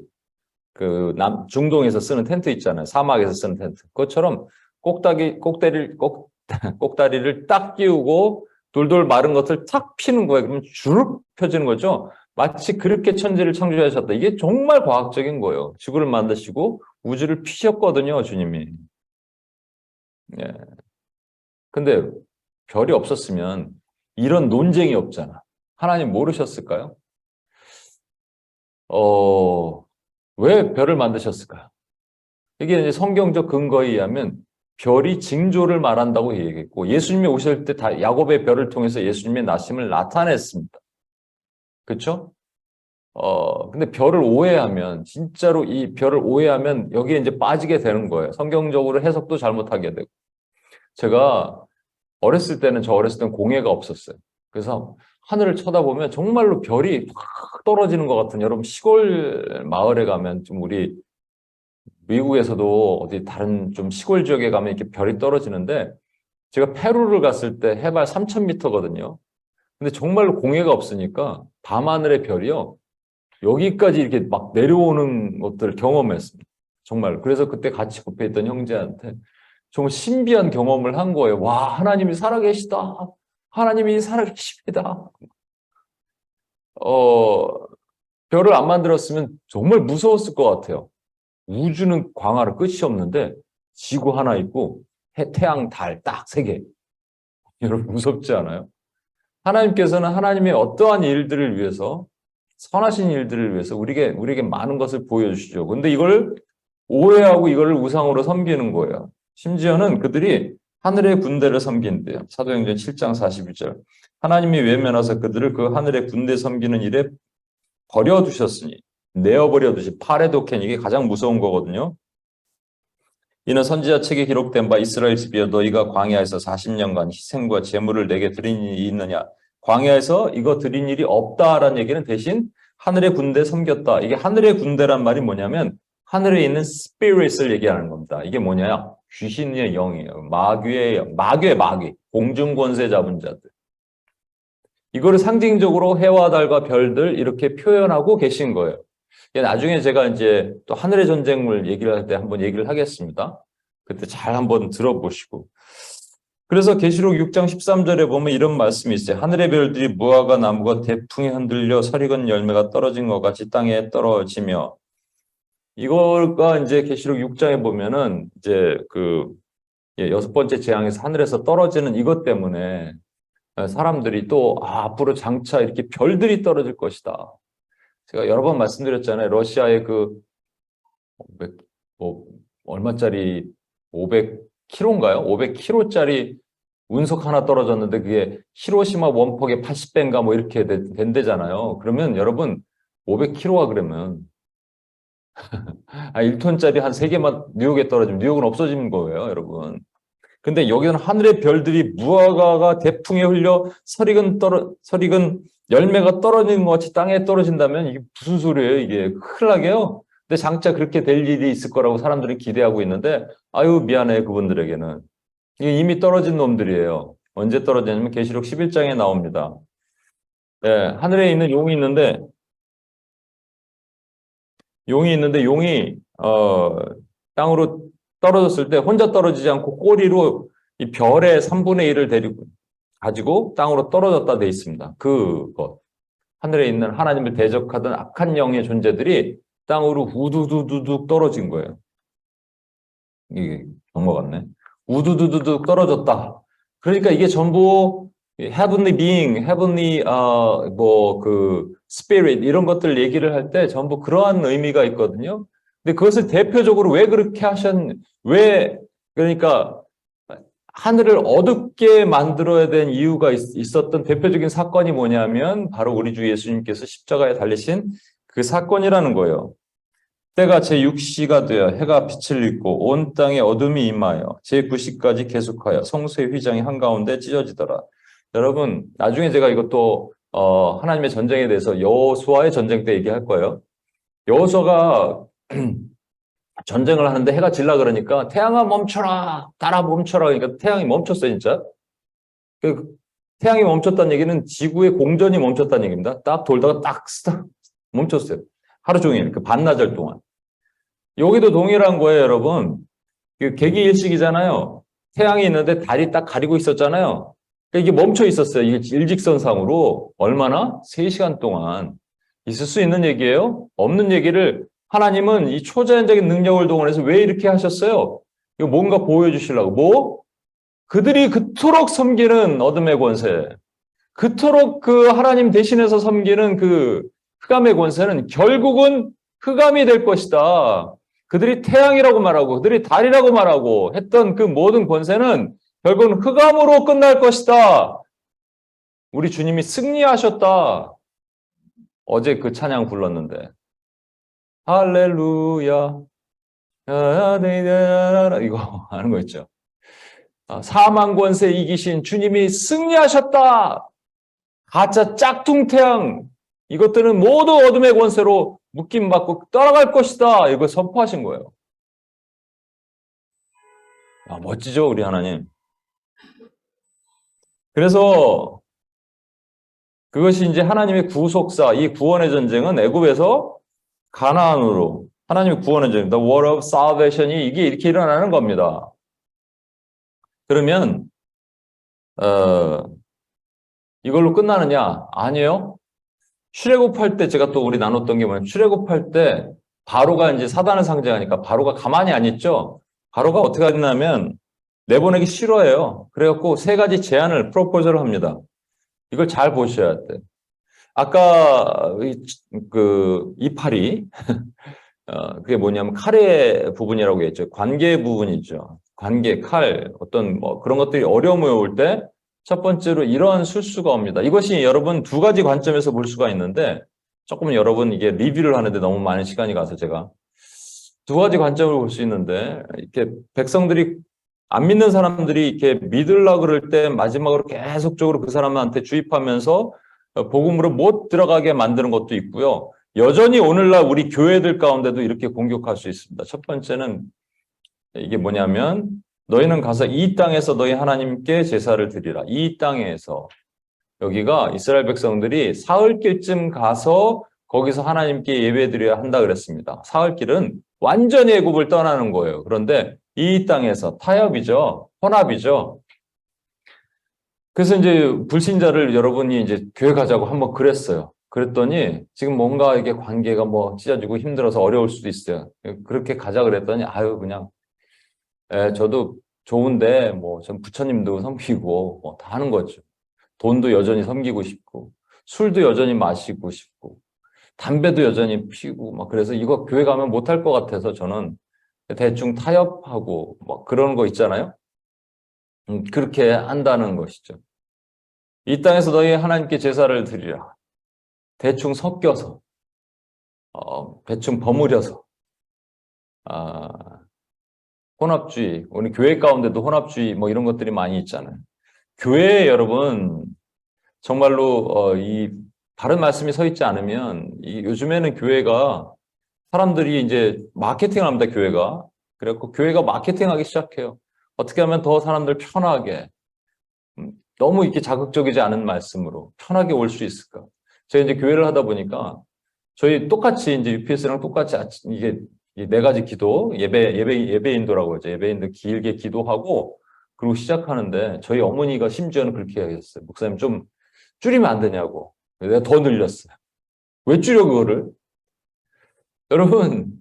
중동에서 쓰는 텐트 있잖아요. 사막에서 쓰는 텐트. 그것처럼 꼭다리를 딱 끼우고 돌돌 마른 것을 탁 피는 거예요. 그러면 주룩 펴지는 거죠. 마치 그렇게 천지를 창조하셨다. 이게 정말 과학적인 거예요. 지구를 만드시고 우주를 피셨거든요, 주님이. 예. 근데 별이 없었으면 이런 논쟁이 없잖아. 하나님 모르셨을까요? 왜 별을 만드셨을까요? 이게 이제 성경적 근거에 의하면 별이 징조를 말한다고 얘기했고 예수님이 오실 때 다 야곱의 별을 통해서 예수님의 나심을 나타냈습니다. 그렇죠? 근데 별을 오해하면 진짜로 이 별을 오해하면 여기에 이제 빠지게 되는 거예요. 성경적으로 해석도 잘못하게 되고. 제가 저 어렸을 때는 공해가 없었어요. 그래서 하늘을 쳐다보면 정말로 별이 확 떨어지는 것 같은 여러분 시골 마을에 가면 좀 우리 미국에서도 어디 다른 좀 시골 지역에 가면 이렇게 별이 떨어지는데 제가 페루를 갔을 때 해발 3,000m거든요. 근데 정말로 공해가 없으니까 밤하늘의 별이요. 여기까지 이렇게 막 내려오는 것들을 경험했습니다. 정말. 그래서 그때 같이 옆에 있던 형제한테 정말 신비한 경험을 한 거예요. 와, 하나님이 살아계시다. 하나님이 살아계십니다. 별을 안 만들었으면 정말 무서웠을 것 같아요. 우주는 광활한 끝이 없는데 지구 하나 있고 태양, 달 딱 세 개. 여러분 무섭지 않아요? 하나님께서는 하나님의 어떠한 일들을 위해서 선하신 일들을 위해서 우리에게 많은 것을 보여주시죠. 근데 이걸 오해하고 이걸 우상으로 섬기는 거예요. 심지어는 그들이 하늘의 군대를 섬긴대요. 사도행전 7장 42절. 하나님이 외면하사 그들을 그 하늘의 군대 섬기는 일에 버려두셨으니 내어버려두시 파레도켄 이게 가장 무서운 거거든요. 이는 선지자 책에 기록된 바 이스라엘 집이여 너희가 광야에서 40년간 희생과 제물을 내게 드린 일이 있느냐. 광야에서 이거 드린 일이 없다라는 얘기는 대신 하늘의 군대 섬겼다. 이게 하늘의 군대란 말이 뭐냐면 하늘에 있는 스피릿을 얘기하는 겁니다. 이게 뭐냐? 귀신의 영이에요. 마귀. 공중권세 잡은 자들. 이거를 상징적으로 해와 달과 별들 이렇게 표현하고 계신 거예요. 나중에 제가 이제 또 하늘의 전쟁을 얘기를 할 때 한번 얘기를 하겠습니다. 그때 잘 한번 들어보시고. 그래서 계시록 6장 13절에 보면 이런 말씀이 있어요. 하늘의 별들이 무화과 나무가 대풍에 흔들려 설익은 열매가 떨어진 것 같이 땅에 떨어지며 이거가 이제 계시록 6장에 보면은 이제 여섯 번째 재앙에서 하늘에서 떨어지는 이것 때문에 사람들이 또 앞으로 장차 이렇게 별들이 떨어질 것이다. 제가 여러 번 말씀드렸잖아요. 러시아의 얼마짜리 500km인가요? 500km짜리 운석 하나 떨어졌는데 그게 히로시마 원폭의 80배인가 뭐 이렇게 된대잖아요. 그러면 여러분 500kg가 그러면 1톤짜리 한 3개만 뉴욕에 떨어지면 뉴욕은 없어지는 거예요, 여러분. 근데 여기는 하늘의 별들이 무화과가 대풍에 흘려 설익은 열매가 떨어지는 것 같이 땅에 떨어진다면 이게 무슨 소리예요, 이게. 큰일 나게요. 근데 장차 그렇게 될 일이 있을 거라고 사람들이 기대하고 있는데 아유 미안해 그분들에게는. 이게 이미 떨어진 놈들이에요. 언제 떨어지냐면 계시록 11장에 나옵니다. 예, 하늘에 있는 용이 있는데 용이 땅으로 떨어졌을 때 혼자 떨어지지 않고 꼬리로 이 별의 3분의 1을 가지고 땅으로 떨어졌다 돼 있습니다. 그것. 하늘에 있는 하나님을 대적하던 악한 영의 존재들이 땅으로 우두두두둑 떨어진 거예요. 이게 정말 같네. 우두두두둑 떨어졌다. 그러니까 이게 전부 heavenly being, heavenly spirit 이런 것들 얘기를 할 때 전부 그러한 의미가 있거든요. 근데 그것을 대표적으로 왜 그렇게 왜 그러니까 하늘을 어둡게 만들어야 된 이유가 있었던 대표적인 사건이 뭐냐면 바로 우리 주 예수님께서 십자가에 달리신 그 사건이라는 거예요. 때가 제6시가 되어 해가 빛을 잃고 온 땅에 어둠이 임하여 제9시까지 계속하여 성소의 휘장이 한가운데 찢어지더라. 여러분 나중에 제가 이것도 하나님의 전쟁에 대해서 여호수아의 전쟁 때 얘기할 거예요. 여호수아가 전쟁을 하는데 해가 질라 그러니까 태양아 멈춰라 따라 멈춰라 그러니까 태양이 멈췄어요 진짜. 그 태양이 멈췄다는 얘기는 지구의 공전이 멈췄다는 얘기입니다. 딱 돌다가 딱 멈췄어요. 하루 종일 그 반나절 동안. 여기도 동일한 거예요 여러분. 그 개기일식이잖아요. 태양이 있는데 달이 딱 가리고 있었잖아요. 그러니까 이게 멈춰 있었어요. 이게 일직선상으로 얼마나? 3시간 동안 있을 수 있는 얘기예요? 없는 얘기를 하나님은 이 초자연적인 능력을 동원해서 왜 이렇게 하셨어요? 이거 뭔가 보여주시려고. 뭐? 그들이 그토록 섬기는 어둠의 권세, 그토록 그 하나님 대신해서 섬기는 그 흑암의 권세는 결국은 흑암이 될 것이다. 그들이 태양이라고 말하고 그들이 달이라고 말하고 했던 그 모든 권세는 결국은 흑암으로 끝날 것이다. 우리 주님이 승리하셨다. 어제 그 찬양 불렀는데 할렐루야 이거 아는 거 있죠. 사망 권세 이기신 주님이 승리하셨다. 가짜 짝퉁태양 이것들은 모두 어둠의 권세로 묶임받고 떠나갈 것이다. 이거 선포하신 거예요. 멋지죠 우리 하나님. 그래서 그것이 이제 하나님의 구속사, 이 구원의 전쟁은 애굽에서 가나안으로 하나님의 구원의 전쟁, the war of salvation이 이게 이렇게 일어나는 겁니다. 그러면 이걸로 끝나느냐? 아니에요. 출애굽할 때 제가 또 우리 나눴던 게 뭐냐면 출애굽할 때 바로가 이제 사단을 상징하니까 바로가 가만히 안 있죠. 바로가 어떻게 하냐면 내보내기 싫어해요. 그래갖고 3가지 제안을 프로포즈를 합니다. 이걸 잘 보셔야 돼. 아까 이파리 그게 뭐냐면 칼의 부분이라고 했죠. 관계 부분이죠. 관계, 칼, 어떤 그런 것들이 어려움이 올 때 첫 번째로 이러한 술수가 옵니다. 이것이 여러분 2가지 관점에서 볼 수가 있는데 조금 여러분 이게 리뷰를 하는데 너무 많은 시간이 가서 제가 2가지 관점을 볼 수 있는데 이렇게 백성들이 안 믿는 사람들이 이렇게 믿으려고 그럴 때 마지막으로 계속적으로 그 사람한테 주입하면서 복음으로 못 들어가게 만드는 것도 있고요. 여전히 오늘날 우리 교회들 가운데도 이렇게 공격할 수 있습니다. 첫 번째는 이게 뭐냐면 너희는 가서 이 땅에서 너희 하나님께 제사를 드리라. 이 땅에서 여기가 이스라엘 백성들이 사흘길쯤 가서 거기서 하나님께 예배드려야 한다 그랬습니다. 사흘길은 완전히 애굽을 떠나는 거예요. 그런데 이 땅에서 타협이죠. 혼합이죠. 그래서 이제 불신자를 여러분이 이제 교회 가자고 한번 그랬어요. 그랬더니 지금 뭔가 이게 관계가 찢어지고 힘들어서 어려울 수도 있어요. 그렇게 가자 그랬더니 그냥 저도 좋은데 전 부처님도 섬기고 다 하는 거죠. 돈도 여전히 섬기고 싶고 술도 여전히 마시고 싶고 담배도 여전히 피우고 그래서 이거 교회 가면 못할 것 같아서 저는 대충 타협하고 그런 거 있잖아요. 그렇게 한다는 것이죠. 이 땅에서 너희 하나님께 제사를 드리라. 대충 섞여서, 대충 버무려서, 아, 혼합주의, 우리 교회 가운데도 혼합주의 뭐 이런 것들이 많이 있잖아요. 교회에 여러분, 정말로, 이 바른 말씀이 서 있지 않으면, 요즘에는 교회가 사람들이 이제 마케팅을 합니다, 교회가. 그래갖고 교회가 마케팅하기 시작해요. 어떻게 하면 더 사람들 편하게, 너무 이렇게 자극적이지 않은 말씀으로 편하게 올 수 있을까? 제가 이제 교회를 하다 보니까 저희 똑같이 이제 UPS랑 똑같이 이게 이 네 가지 기도, 예배인도라고 하죠. 예배인도 길게 기도하고 그리고 시작하는데 저희 어머니가 심지어는 그렇게 얘기했어요. 목사님 좀 줄이면 안 되냐고. 내가 더 늘렸어요. 왜 줄여 그거를? 여러분,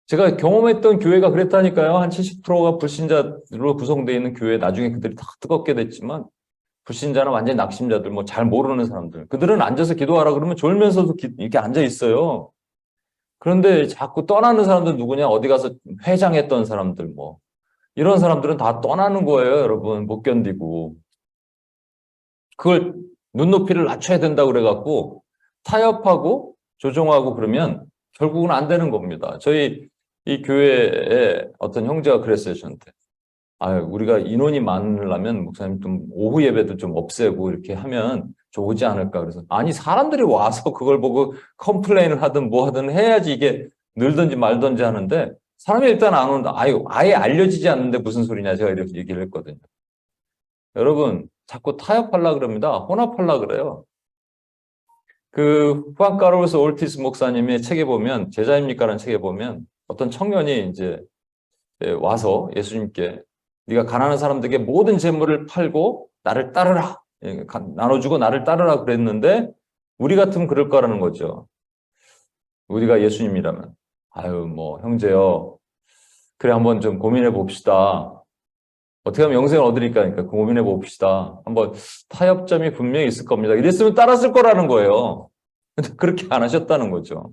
제가 경험했던 교회가 그랬다니까요. 한 70%가 불신자로 구성되어 있는 교회, 나중에 그들이 다 뜨겁게 됐지만 불신자나 완전히 낙심자들, 뭐 잘 모르는 사람들. 그들은 앉아서 기도하라 그러면 졸면서도 이렇게 앉아 있어요. 그런데 자꾸 떠나는 사람들 누구냐? 어디 가서 회장했던 사람들, 뭐. 이런 사람들은 다 떠나는 거예요, 여러분. 못 견디고. 그걸 눈높이를 낮춰야 된다고 그래갖고 타협하고 조정하고 그러면 결국은 안 되는 겁니다. 저희 이 교회에 어떤 형제가 그랬어요, 저한테. 우리가 인원이 많으려면 목사님 좀 오후 예배도 좀 없애고 이렇게 하면 좋지 않을까. 그래서 아니 사람들이 와서 그걸 보고 컴플레인을 하든 뭐 하든 해야지 이게 늘든지 말든지 하는데 사람이 일단 안 온다. 아예 알려지지 않는데 무슨 소리냐 제가 이렇게 얘기를 했거든요. 여러분 자꾸 타협하려고 그럽니다. 혼합하려고 그래요. 그 후안 카를로스 올티스 목사님의 책에 보면 제자입니까라는 책에 보면 어떤 청년이 이제 와서 예수님께 네가 가난한 사람들에게 모든 재물을 팔고 나를 따르라. 나눠주고 나를 따르라 그랬는데 우리 같으면 그럴 거라는 거죠. 우리가 예수님이라면 뭐 형제요. 그래 한번 좀 고민해 봅시다. 어떻게 하면 영생을 얻으니까 그러니까 고민해 봅시다. 한번 타협점이 분명히 있을 겁니다. 이랬으면 따랐을 거라는 거예요. 근데 그렇게 안 하셨다는 거죠.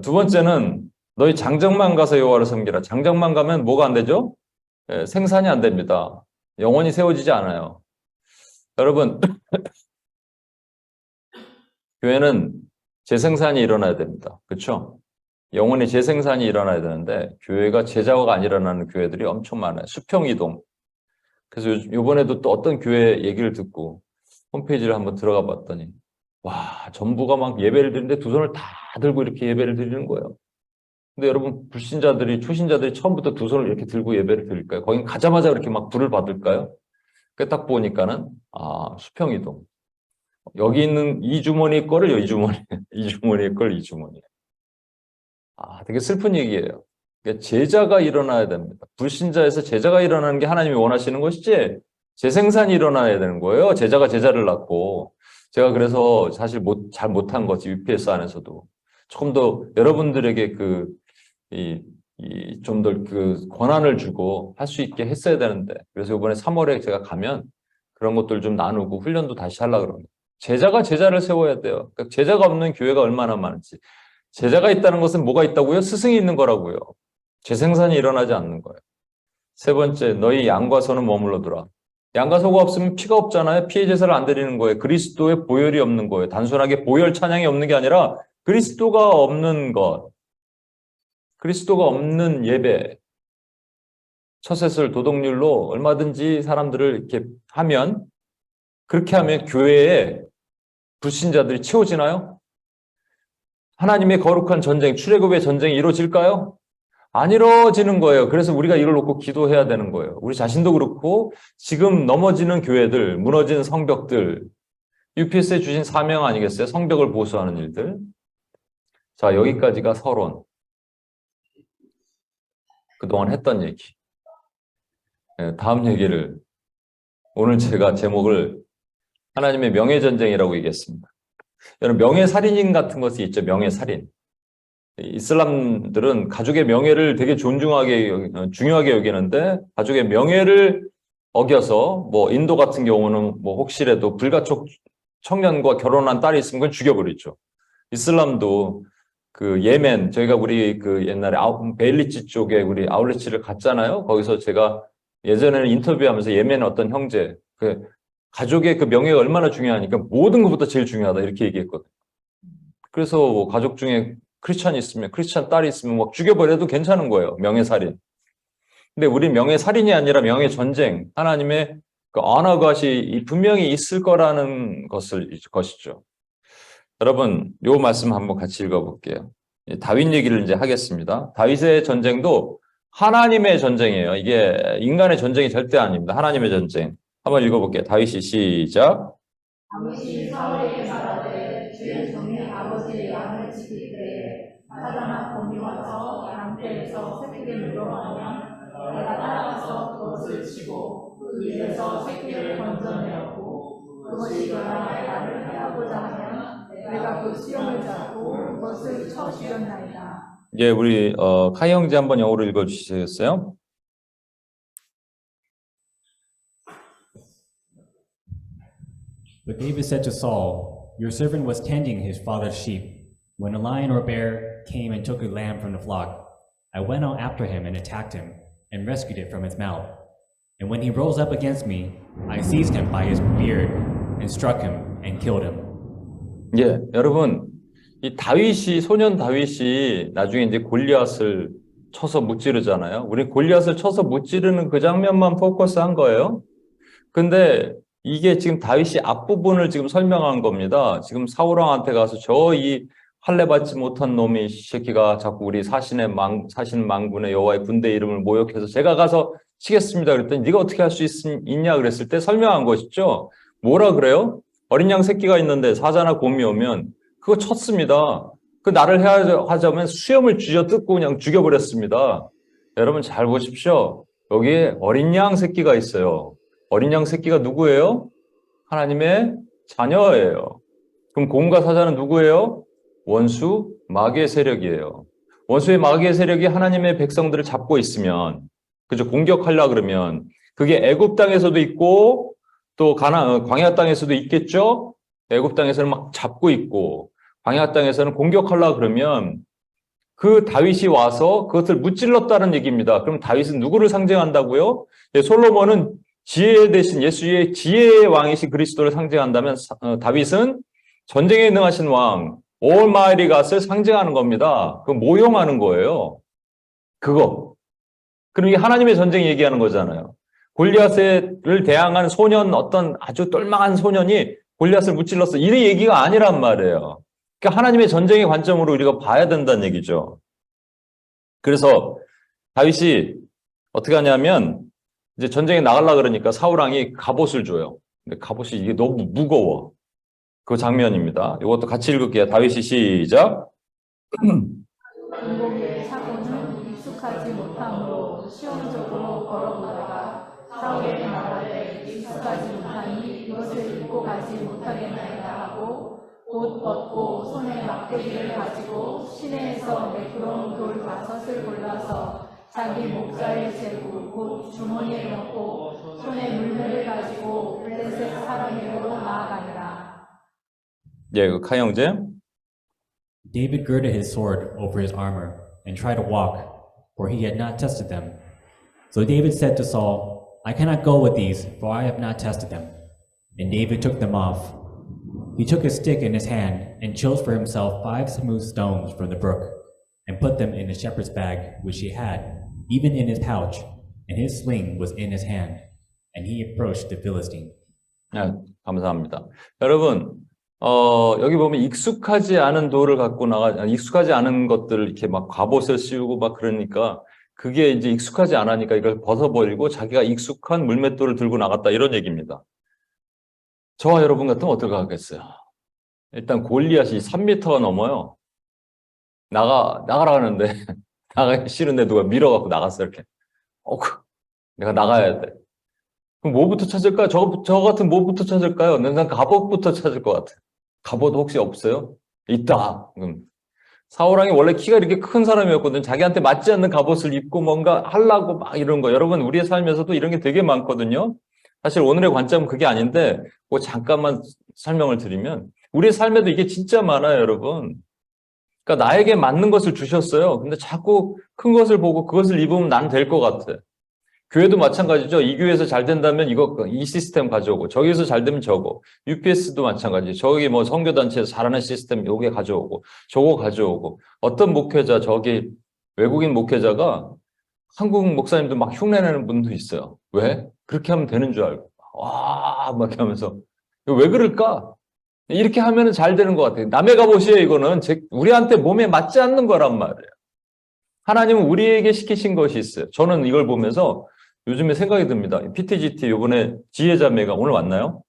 두 번째는 너희 장정만 가서 여호와를 섬기라. 장정만 가면 뭐가 안 되죠? 생산이 안 됩니다. 영원히 세워지지 않아요. 여러분, 교회는 재생산이 일어나야 됩니다. 그렇죠? 영원히 재생산이 일어나야 되는데 교회가 제자화가 안 일어나는 교회들이 엄청 많아요. 수평이동. 그래서 이번에도 또 어떤 교회 얘기를 듣고 홈페이지를 한번 들어가 봤더니 와, 전부가 막 예배를 드리는데 두 손을 다 들고 이렇게 예배를 드리는 거예요. 근데 여러분 불신자들이 초신자들이 처음부터 두 손을 이렇게 들고 예배를 드릴까요? 거긴 가자마자 이렇게 막 불을 받을까요? 그 딱 보니까는 수평이동. 여기 있는 이 주머니 거를 이 주머니, 이 주머니 걸 이 주머니. 되게 슬픈 얘기예요. 그러니까 제자가 일어나야 됩니다. 불신자에서 제자가 일어나는 게 하나님이 원하시는 것이지 재생산이 일어나야 되는 거예요. 제자가 제자를 낳고. 제가 그래서 사실 잘 못한 거지, UPS 안에서도. 조금 더 여러분들에게 좀 더 그 권한을 주고 할 수 있게 했어야 되는데. 그래서 이번에 3월에 제가 가면 그런 것들 좀 나누고 훈련도 다시 하려고 그럽니다. 제자가 제자를 세워야 돼요. 그러니까 제자가 없는 교회가 얼마나 많은지. 제자가 있다는 것은 뭐가 있다고요? 스승이 있는 거라고요. 재생산이 일어나지 않는 거예요. 세 번째, 너희 양과 소는 머물러 두라. 양과 소가 없으면 피가 없잖아요. 피의 제사를 안 드리는 거예요. 그리스도의 보혈이 없는 거예요. 단순하게 보혈 찬양이 없는 게 아니라 그리스도가 없는 것. 그리스도가 없는 예배. 처세술 도덕률로 얼마든지 사람들을 이렇게 하면 그렇게 하면 교회에 불신자들이 채워지나요? 하나님의 거룩한 전쟁, 출애굽의 전쟁이 이루어질까요? 안 이루어지는 거예요. 그래서 우리가 이걸 놓고 기도해야 되는 거예요. 우리 자신도 그렇고 지금 넘어지는 교회들, 무너진 성벽들, UPS에 주신 사명 아니겠어요? 성벽을 보수하는 일들. 자, 여기까지가 서론. 그동안 했던 얘기. 다음 얘기를 오늘 제가 제목을 하나님의 명예전쟁이라고 얘기했습니다. 여러분 명예살인인 같은 것이 있죠. 명예살인. 이슬람들은 가족의 명예를 되게 중요하게 여기는데 가족의 명예를 어겨서 뭐 인도 같은 경우는 뭐 혹시라도 불가촉 청년과 결혼한 딸이 있으면 그건 죽여버리죠. 이슬람도 그 예멘 저희가 우리 그 옛날에 베일리치 쪽에 우리 아울렛을 갔잖아요. 거기서 제가 예전에는 인터뷰하면서 예멘의 어떤 형제, 그 가족의 그 명예가 얼마나 중요하니까 모든 것보다 제일 중요하다 이렇게 얘기했거든요. 그래서 뭐 가족 중에 크리스찬이 있으면 크리스찬 딸이 있으면 막 죽여버려도 괜찮은 거예요. 명예살인. 근데 우리 명예살인이 아니라 명예전쟁, 하나님의 그 언어것이 분명히 있을 거라는 것이죠. 여러분, 요 말씀 한번 같이 읽어볼게요. 다윗 얘기를 이제 하겠습니다. 다윗의 전쟁도 하나님의 전쟁이에요. 이게 인간의 전쟁이 절대 아닙니다. 하나님의 전쟁. 한번 읽어볼게요. 다윗이 시작. 다윗이 사울에게 말하되 주의 종이 아버지의 양을 지킬 때에 사자나 곰이 와서 양떼에서 새끼를 물어가면 내가 따라가서 그것을 치고 그 입에서 새끼를 건져내었고 그것이 그러나 나를 해하고자 하면 내가 그 수염을 잡고 그것을 쳐 죽였나이다. 예, 우리 카이 형제 한번 영어로 읽어주시겠어요? But David said to Saul, "Your servant was tending his father's sheep. When a lion or bear came and took a lamb from the flock, I went out after him and attacked him, and rescued it from its mouth. And when he rose up against me, I seized him by his beard, and struck him, and killed him." 예, 여러분, 이 다윗이, 소년 다윗이 나중에 이제 골리앗을 쳐서 무찌르잖아요. 우리 골리앗을 쳐서 무찌르는 그 장면만 포커스한 거예요. 근데 이게 지금 다윗이 앞부분을 지금 설명한 겁니다. 지금 사울왕한테 가서 저 이 할례 받지 못한 놈이 이 새끼가 자꾸 우리 사신 망군의 여호와의 군대 이름을 모욕해서 제가 가서 치겠습니다. 그랬더니 네가 어떻게 할 수 있냐 그랬을 때 설명한 것이죠. 뭐라 그래요? 어린 양 새끼가 있는데 사자나 곰이 오면 그거 쳤습니다. 그 나를 하자면 수염을 쥐어뜯고 그냥 죽여버렸습니다. 여러분 잘 보십시오. 여기에 어린 양 새끼가 있어요. 어린 양 새끼가 누구예요? 하나님의 자녀예요. 그럼 곰과 사자는 누구예요? 원수, 마귀의 세력이에요. 원수의 마귀의 세력이 하나님의 백성들을 잡고 있으면, 그죠? 공격하려 그러면, 그게 애굽 땅에서도 있고, 또 광야 땅에서도 있겠죠? 애굽 땅에서는 막 잡고 있고, 광야 땅에서는 공격하려 그러면, 그 다윗이 와서 그것을 무찔렀다는 얘기입니다. 그럼 다윗은 누구를 상징한다고요? 솔로몬은 지혜 대신 예수의 지혜의 왕이신 그리스도를 상징한다면 다윗은 전쟁에 능하신 왕, 올마이티 갓을 상징하는 겁니다. 그 모형하는 거예요. 그거. 그럼 이게 하나님의 전쟁 얘기하는 거잖아요. 골리앗을 대항한 소년, 어떤 아주 똘망한 소년이 골리앗을 무찔렀어. 이 얘기가 아니란 말이에요. 그러니까 하나님의 전쟁의 관점으로 우리가 봐야 된다는 얘기죠. 그래서 다윗이 어떻게 하냐면 이제 전쟁에 나가려고 그러니까 사울왕이 갑옷을 줘요. 근데 갑옷이 이게 너무 무거워. 그 장면입니다. 이것도 같이 읽을게요. 다윗이 시작. 군복의 사고는 익숙하지 못함으로 시험적으로 걸어보다가 사울에게 말하되 익숙하지 못하니 이것을 입고 가지 못하겠나이다 하고 옷 벗고 손에 막대기를 가지고 시내에서 매끄러운 돌 5을 골라서 자기 목자에 재고 곧 주머니에 넣고 손에 물매를 가지고 블레셋 사람에게로 나아가니라. 예, 그 카이 형제. David girded his sword over his armor, and tried to walk, for he had not tested them. So David said to Saul, "I cannot go with these, for I have not tested them." And David took them off. He took a stick in his hand, and chose for himself 5 smooth stones from the brook, and put them in a shepherd's bag which he had, even in his pouch, and his sling was in his hand. And he approached the Philistine. 네, 감사합니다. 여러분, 여기 보면 익숙하지 않은 돌을 갖고 익숙하지 않은 것들을 이렇게 막 갑옷을 씌우고 막 그러니까 그게 이제 익숙하지 않으니까 이걸 벗어버리고 자기가 익숙한 물맷돌을 들고 나갔다 이런 얘기입니다. 저와 여러분 같으면 어떨까 하겠어요? 일단 골리앗이 3m가 넘어요. 나가라 하는데 나가기 싫은데 누가 밀어갖고 나갔어 이렇게. 내가 나가야 돼. 그럼 뭐부터 찾을까? 저 같은 뭐부터 찾을까요? 난 갑옷부터 찾을 것 같아. 갑옷 혹시 없어요? 있다. 사울왕이 원래 키가 이렇게 큰 사람이었거든요. 자기한테 맞지 않는 갑옷을 입고 뭔가 하려고 막 이런 거. 여러분 우리의 삶에서도 이런 게 되게 많거든요. 사실 오늘의 관점은 그게 아닌데 뭐 잠깐만 설명을 드리면 우리의 삶에도 이게 진짜 많아요, 여러분. 그러니까 나에게 맞는 것을 주셨어요. 근데 자꾸 큰 것을 보고 그것을 입으면 난 될 것 같아. 교회도 마찬가지죠. 이 교회에서 잘 된다면 이 시스템 가져오고, 저기에서 잘 되면 저거. UPS도 마찬가지. 저기 뭐 선교단체에서 잘하는 시스템 요게 가져오고, 저거 가져오고. 어떤 목회자, 저기 외국인 목회자가 한국 목사님도 막 흉내내는 분도 있어요. 왜? 그렇게 하면 되는 줄 알고. 와, 막 이렇게 하면서. 왜 그럴까? 이렇게 하면 잘 되는 것 같아요. 남의 갑옷이에요, 이거는. 우리한테 몸에 맞지 않는 거란 말이에요. 하나님은 우리에게 시키신 것이 있어요. 저는 이걸 보면서 요즘에 생각이 듭니다. PTGT 요번에 지혜자매가 오늘 왔나요?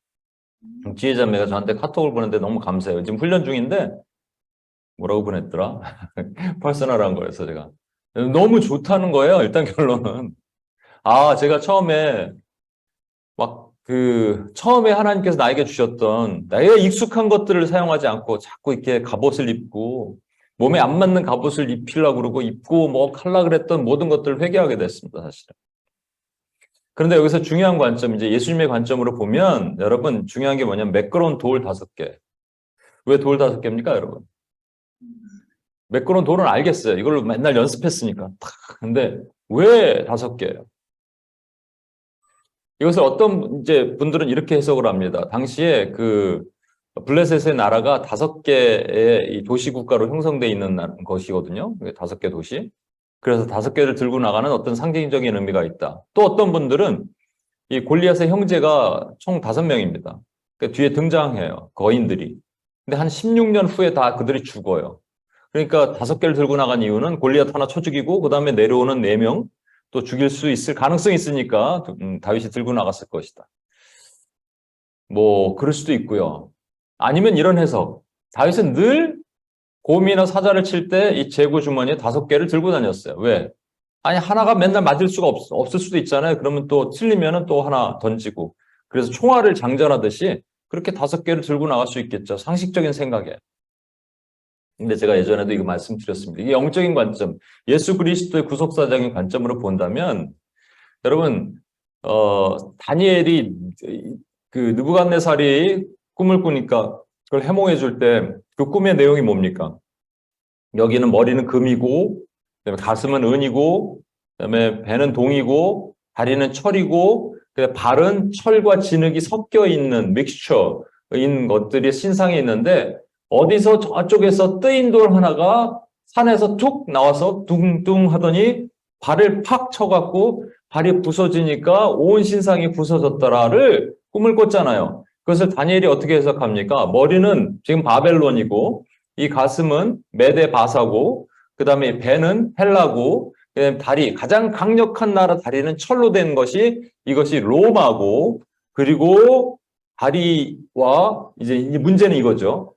지혜자매가 저한테 카톡을 보냈는데 너무 감사해요. 지금 훈련 중인데 뭐라고 보냈더라? 퍼스널한 거였어, 제가. 너무 좋다는 거예요, 일단 결론은. 제가 처음에 처음에 하나님께서 나에게 주셨던 내가 익숙한 것들을 사용하지 않고 자꾸 이렇게 갑옷을 입고 몸에 안 맞는 갑옷을 입히려고 그러고 입고 뭐 하려고 그랬던 모든 것들을 회개하게 됐습니다, 사실은. 그런데 여기서 중요한 관점, 이제 예수님의 관점으로 보면 여러분 중요한 게 뭐냐면 매끄러운 돌 5개. 왜 돌 5개입니까, 여러분? 매끄러운 돌은 알겠어요. 이걸로 맨날 연습했으니까. 근데 왜 5개예요? 이것을 어떤 이제 분들은 이렇게 해석을 합니다. 당시에 블레셋의 나라가 5개의 이 도시 국가로 형성되어 있는 것이거든요. 5개 도시. 그래서 5개를 들고 나가는 어떤 상징적인 의미가 있다. 또 어떤 분들은 이 골리앗의 형제가 총 5명입니다. 그러니까 뒤에 등장해요. 거인들이. 근데 한 16년 후에 다 그들이 죽어요. 그러니까 5개를 들고 나간 이유는 골리앗 하나 쳐 죽이고 그 다음에 내려오는 4명 또 죽일 수 있을 가능성이 있으니까 다윗이 들고 나갔을 것이다. 뭐 그럴 수도 있고요. 아니면 이런 해석. 다윗은 늘 곰이나 사자를 칠 때 이 제구 주머니에 5개를 들고 다녔어요. 왜? 아니 하나가 맨날 맞을 수가 없을 수도 있잖아요. 그러면 또 틀리면은 또 하나 던지고. 그래서 총알을 장전하듯이 그렇게 5개를 들고 나갈 수 있겠죠. 상식적인 생각에. 근데 제가 예전에도 이거 말씀드렸습니다. 이게 영적인 관점, 예수 그리스도의 구속사적인 관점으로 본다면 여러분 다니엘이 느부갓네살이 꿈을 꾸니까 그걸 해몽해 줄 때 그 꿈의 내용이 뭡니까? 여기는 머리는 금이고 그다음에 가슴은 은이고 그다음에 배는 동이고 다리는 철이고 발은 철과 진흙이 섞여 있는 믹스처인 것들이 신상에 있는데 어디서 저쪽에서 뜨인 돌 하나가 산에서 툭 나와서 둥둥 하더니 발을 팍 쳐갖고 발이 부서지니까 온 신상이 부서졌더라를 꿈을 꿨잖아요. 그것을 다니엘이 어떻게 해석합니까? 머리는 지금 바벨론이고 이 가슴은 메데 바사고 그 다음에 배는 헬라고 다리, 가장 강력한 나라 다리는 철로 된 이것이 로마고 그리고 다리와 이제 문제는 이거죠.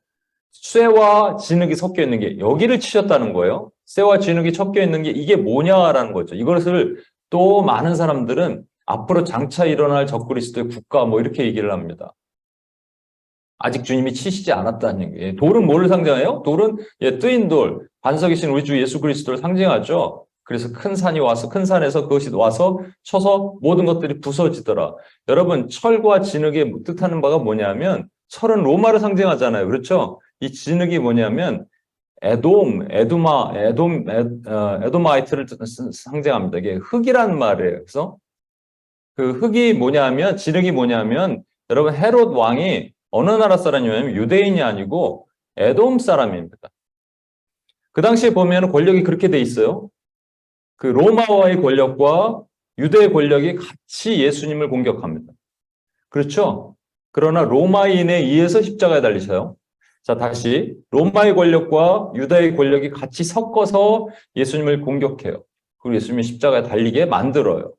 쇠와 진흙이 섞여 있는 게 여기를 치셨다는 거예요. 쇠와 진흙이 섞여 있는 게 이게 뭐냐라는 거죠. 이것을 또 많은 사람들은 앞으로 장차 일어날 적그리스도의 국가 뭐 이렇게 얘기를 합니다. 아직 주님이 치시지 않았다는 게. 돌은 뭐를 상징해요? 돌은 뜨인 돌, 반석이신 우리 주 예수 그리스도를 상징하죠. 그래서 큰 산이 와서 큰 산에서 그것이 와서 쳐서 모든 것들이 부서지더라. 여러분 철과 진흙의 뜻하는 바가 뭐냐면 철은 로마를 상징하잖아요. 그렇죠? 이 진흙이 뭐냐면 에도마이트를 상징합니다. 이게 흙이란 말이에요. 그래서 그 흙이 뭐냐면 진흙이 뭐냐면 여러분 헤롯 왕이 어느 나라 사람이냐면 유대인이 아니고 에돔 사람입니다. 그 당시에 보면 권력이 그렇게 돼 있어요. 그 로마와의 권력과 유대의 권력이 같이 예수님을 공격합니다. 그렇죠? 그러나 로마인에 의해서 십자가에 달리셔요. 자, 다시 로마의 권력과 유다의 권력이 같이 섞어서 예수님을 공격해요. 그리고 예수님이 십자가에 달리게 만들어요.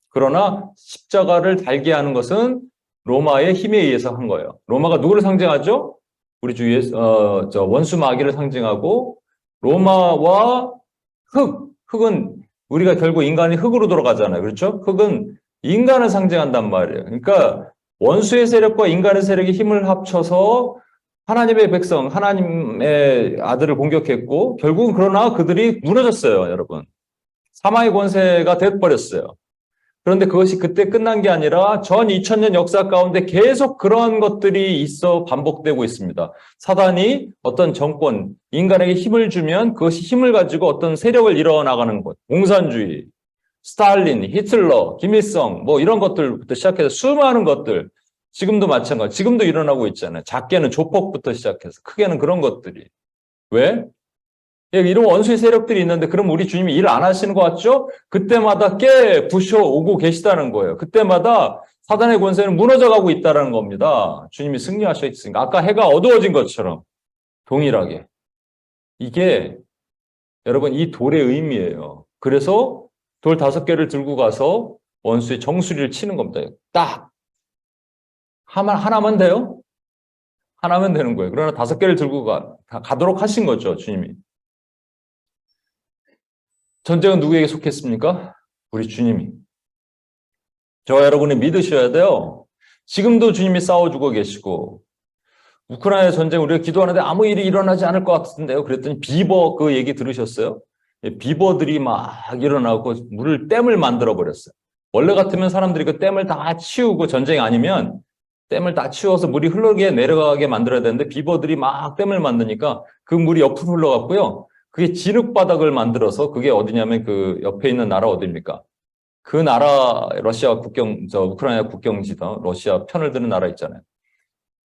그러나 십자가를 달게 하는 것은 로마의 힘에 의해서 한 거예요. 로마가 누구를 상징하죠? 우리 주 원수 마귀를 상징하고 로마와 흙은 우리가 결국 인간이 흙으로 돌아가잖아요. 그렇죠? 흙은 인간을 상징한단 말이에요. 그러니까 원수의 세력과 인간의 세력이 힘을 합쳐서 하나님의 백성, 하나님의 아들을 공격했고 결국은 그러나 그들이 무너졌어요, 여러분. 사망의 권세가 돼버렸어요. 그런데 그것이 그때 끝난 게 아니라 전 2000년 역사 가운데 계속 그런 것들이 있어 반복되고 있습니다. 사단이 어떤 정권, 인간에게 힘을 주면 그것이 힘을 가지고 어떤 세력을 이뤄나가는 것, 공산주의, 스탈린, 히틀러, 김일성 뭐 이런 것들부터 시작해서 수많은 것들 지금도 마찬가지. 지금도 일어나고 있잖아요. 작게는 조폭부터 시작해서 크게는 그런 것들이. 왜? 이런 원수의 세력들이 있는데 그럼 우리 주님이 일 안 하시는 것 같죠? 그때마다 부셔오고 계시다는 거예요. 그때마다 사단의 권세는 무너져가고 있다는 겁니다. 주님이 승리하셨으니까. 아까 해가 어두워진 것처럼 동일하게. 이게 여러분 이 돌의 의미예요. 그래서 돌 5개를 들고 가서 원수의 정수리를 치는 겁니다. 딱 하나만 돼요? 하나면 되는 거예요. 그러나 5개를 들고 가도록 하신 거죠, 주님이. 전쟁은 누구에게 속했습니까? 우리 주님이. 저와 여러분이 믿으셔야 돼요. 지금도 주님이 싸워주고 계시고 우크라이나 전쟁 우리가 기도하는데 아무 일이 일어나지 않을 것 같은데요. 그랬더니 비버 그 얘기 들으셨어요? 비버들이 막 일어나고 댐을 만들어 버렸어요. 원래 같으면 사람들이 그 댐을 다 치우고 전쟁이 아니면 댐을 다 치워서 물이 흘러게 내려가게 만들어야 되는데 비버들이 막 댐을 만드니까 그 물이 옆으로 흘러갔고요. 그게 진흙바닥을 만들어서 그게 어디냐면 그 옆에 있는 나라 어디입니까? 그 나라 러시아 우크라이나 국경지다 러시아 편을 드는 나라 있잖아요.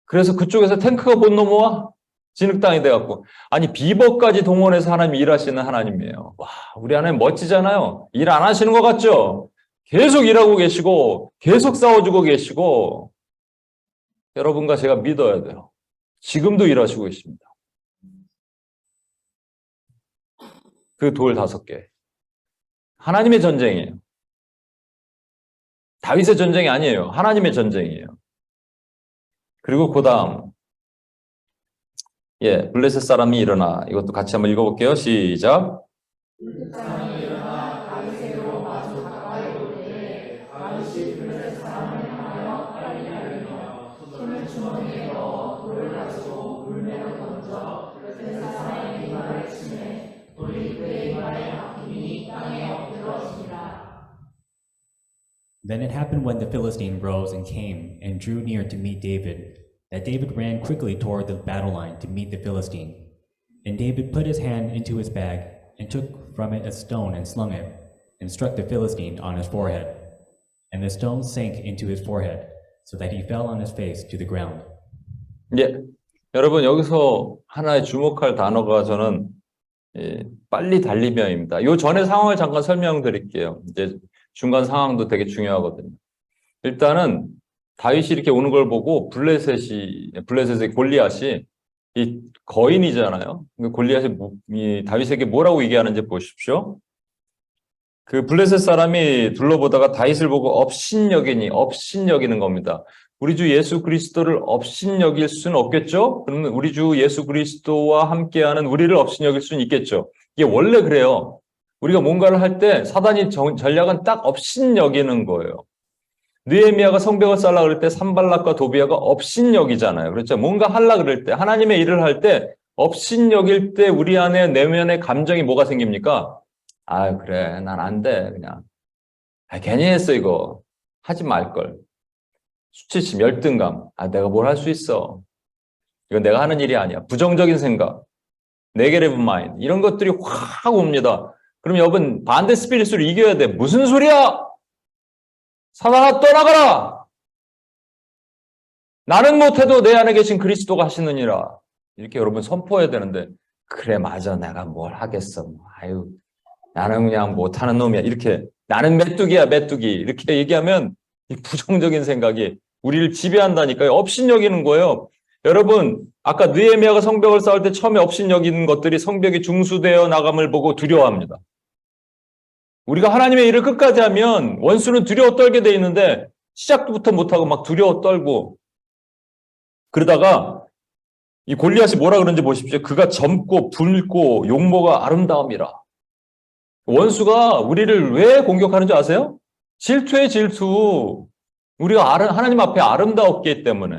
그래서 그쪽에서 탱크가 못 넘어와 진흙 땅이 돼갖고 아니 비버까지 동원해서 하나님 일하시는 하나님이에요. 와 우리 하나님 멋지잖아요. 일 안 하시는 것 같죠? 계속 일하고 계시고 계속 싸워주고 계시고 여러분과 제가 믿어야 돼요. 지금도 일하시고 계십니다. 그 돌 5개. 하나님의 전쟁이에요. 다윗의 전쟁이 아니에요. 하나님의 전쟁이에요. 그리고 그 다음 블레셋 사람이 일어나 이것도 같이 한번 읽어볼게요. 시작. 사람이 일어나 다윗에게로 마주 가까이 올 때에 다윗이 블레셋 사람을 향하여 빨리 달리며 손을 주머니에 넣어 돌을 가지고 물매로 던져 블레셋 사람의 이마를 치매 돌이 그의 이마에 박히니 땅에 엎드러집니다. Then it happened when the Philistine rose and came and drew near to meet David, that David ran quickly toward the battle line to meet the Philistine. And David put his hand into his bag and took from it a stone and slung it, and struck the Philistine on his forehead. And the stone sank into his forehead, so that he fell on his face to the ground. 여러분 여기서 하나의 주목할 단어가 저는 빨리 달리며입니다. 요 전에 상황을 잠깐 설명드릴게요. 이제 중간 상황도 되게 중요하거든요. 일단은 다윗이 이렇게 오는 걸 보고 블레셋의 골리앗이 이 거인이잖아요. 골리앗이 다윗에게 뭐라고 얘기하는지 보십시오. 그 블레셋 사람이 둘러보다가 다윗을 보고 업신여기는 겁니다. 우리 주 예수 그리스도를 업신여길 수는 없겠죠? 그러면 우리 주 예수 그리스도와 함께하는 우리를 업신여길 수는 있겠죠. 이게 원래 그래요. 우리가 뭔가를 할 때 사단이 전략은 딱 업신여기는 거예요. 느헤미야가 성벽을 쌓으려고 그럴 때 산발락과 도비아가 업신여기잖아요. 그렇죠? 뭔가 하려고 그럴 때 하나님의 일을 할 때 업신여길 때 우리 안에 내면의 감정이 뭐가 생깁니까? 아 그래 난 안 돼 그냥 괜히 했어 이거 하지 말걸. 수치심, 열등감. 내가 뭘 할 수 있어. 이건 내가 하는 일이 아니야. 부정적인 생각, 네게티브 마인드 이런 것들이 확 옵니다. 그럼 여러분 반대 스피릿으로 이겨야 돼. 무슨 소리야? 사단아 떠나가라. 나는 못해도 내 안에 계신 그리스도가 하시느니라. 이렇게 여러분 선포해야 되는데 그래 맞아 내가 뭘 하겠어. 아유 나는 그냥 못하는 놈이야. 이렇게 나는 메뚜기야 메뚜기 이렇게 얘기하면 이 부정적인 생각이 우리를 지배한다니까요. 업신여기는 거예요. 여러분 아까 느헤미야가 성벽을 쌓을 때 처음에 업신여기는 것들이 성벽이 중수되어 나감을 보고 두려워합니다. 우리가 하나님의 일을 끝까지 하면 원수는 두려워 떨게 돼 있는데 시작부터 못하고 막 두려워 떨고 그러다가 이 골리앗이 뭐라 그러는지 보십시오. 그가 젊고 붉고 용모가 아름다움이라. 원수가 우리를 왜 공격하는 줄 아세요? 질투의 질투. 우리가 하나님 앞에 아름다웠기 때문에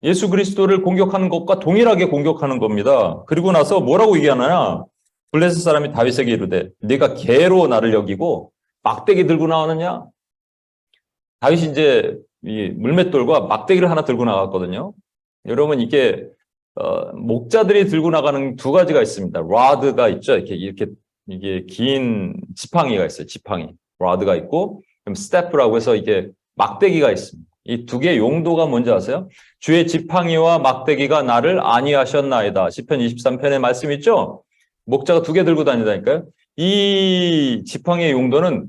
예수 그리스도를 공격하는 것과 동일하게 공격하는 겁니다. 그리고 나서 뭐라고 얘기하느냐? 블레셋 사람이 다윗에게 이르되 네가 개로 나를 여기고 막대기 들고 나오느냐? 다윗이 이제 이 물맷돌과 막대기를 하나 들고 나갔거든요. 여러분 이게 목자들이 들고 나가는 두 가지가 있습니다. 라드가 있죠. 이렇게 이게 긴 지팡이가 있어요. 지팡이. rod가 있고, 그럼 staff라고 해서 이게 막대기가 있습니다. 이 두 개의 용도가 뭔지 아세요? 주의 지팡이와 막대기가 나를 안위하셨나이다. 시편 23편에 말씀 있죠? 목자가 두 개 들고 다니다니까요. 이 지팡이의 용도는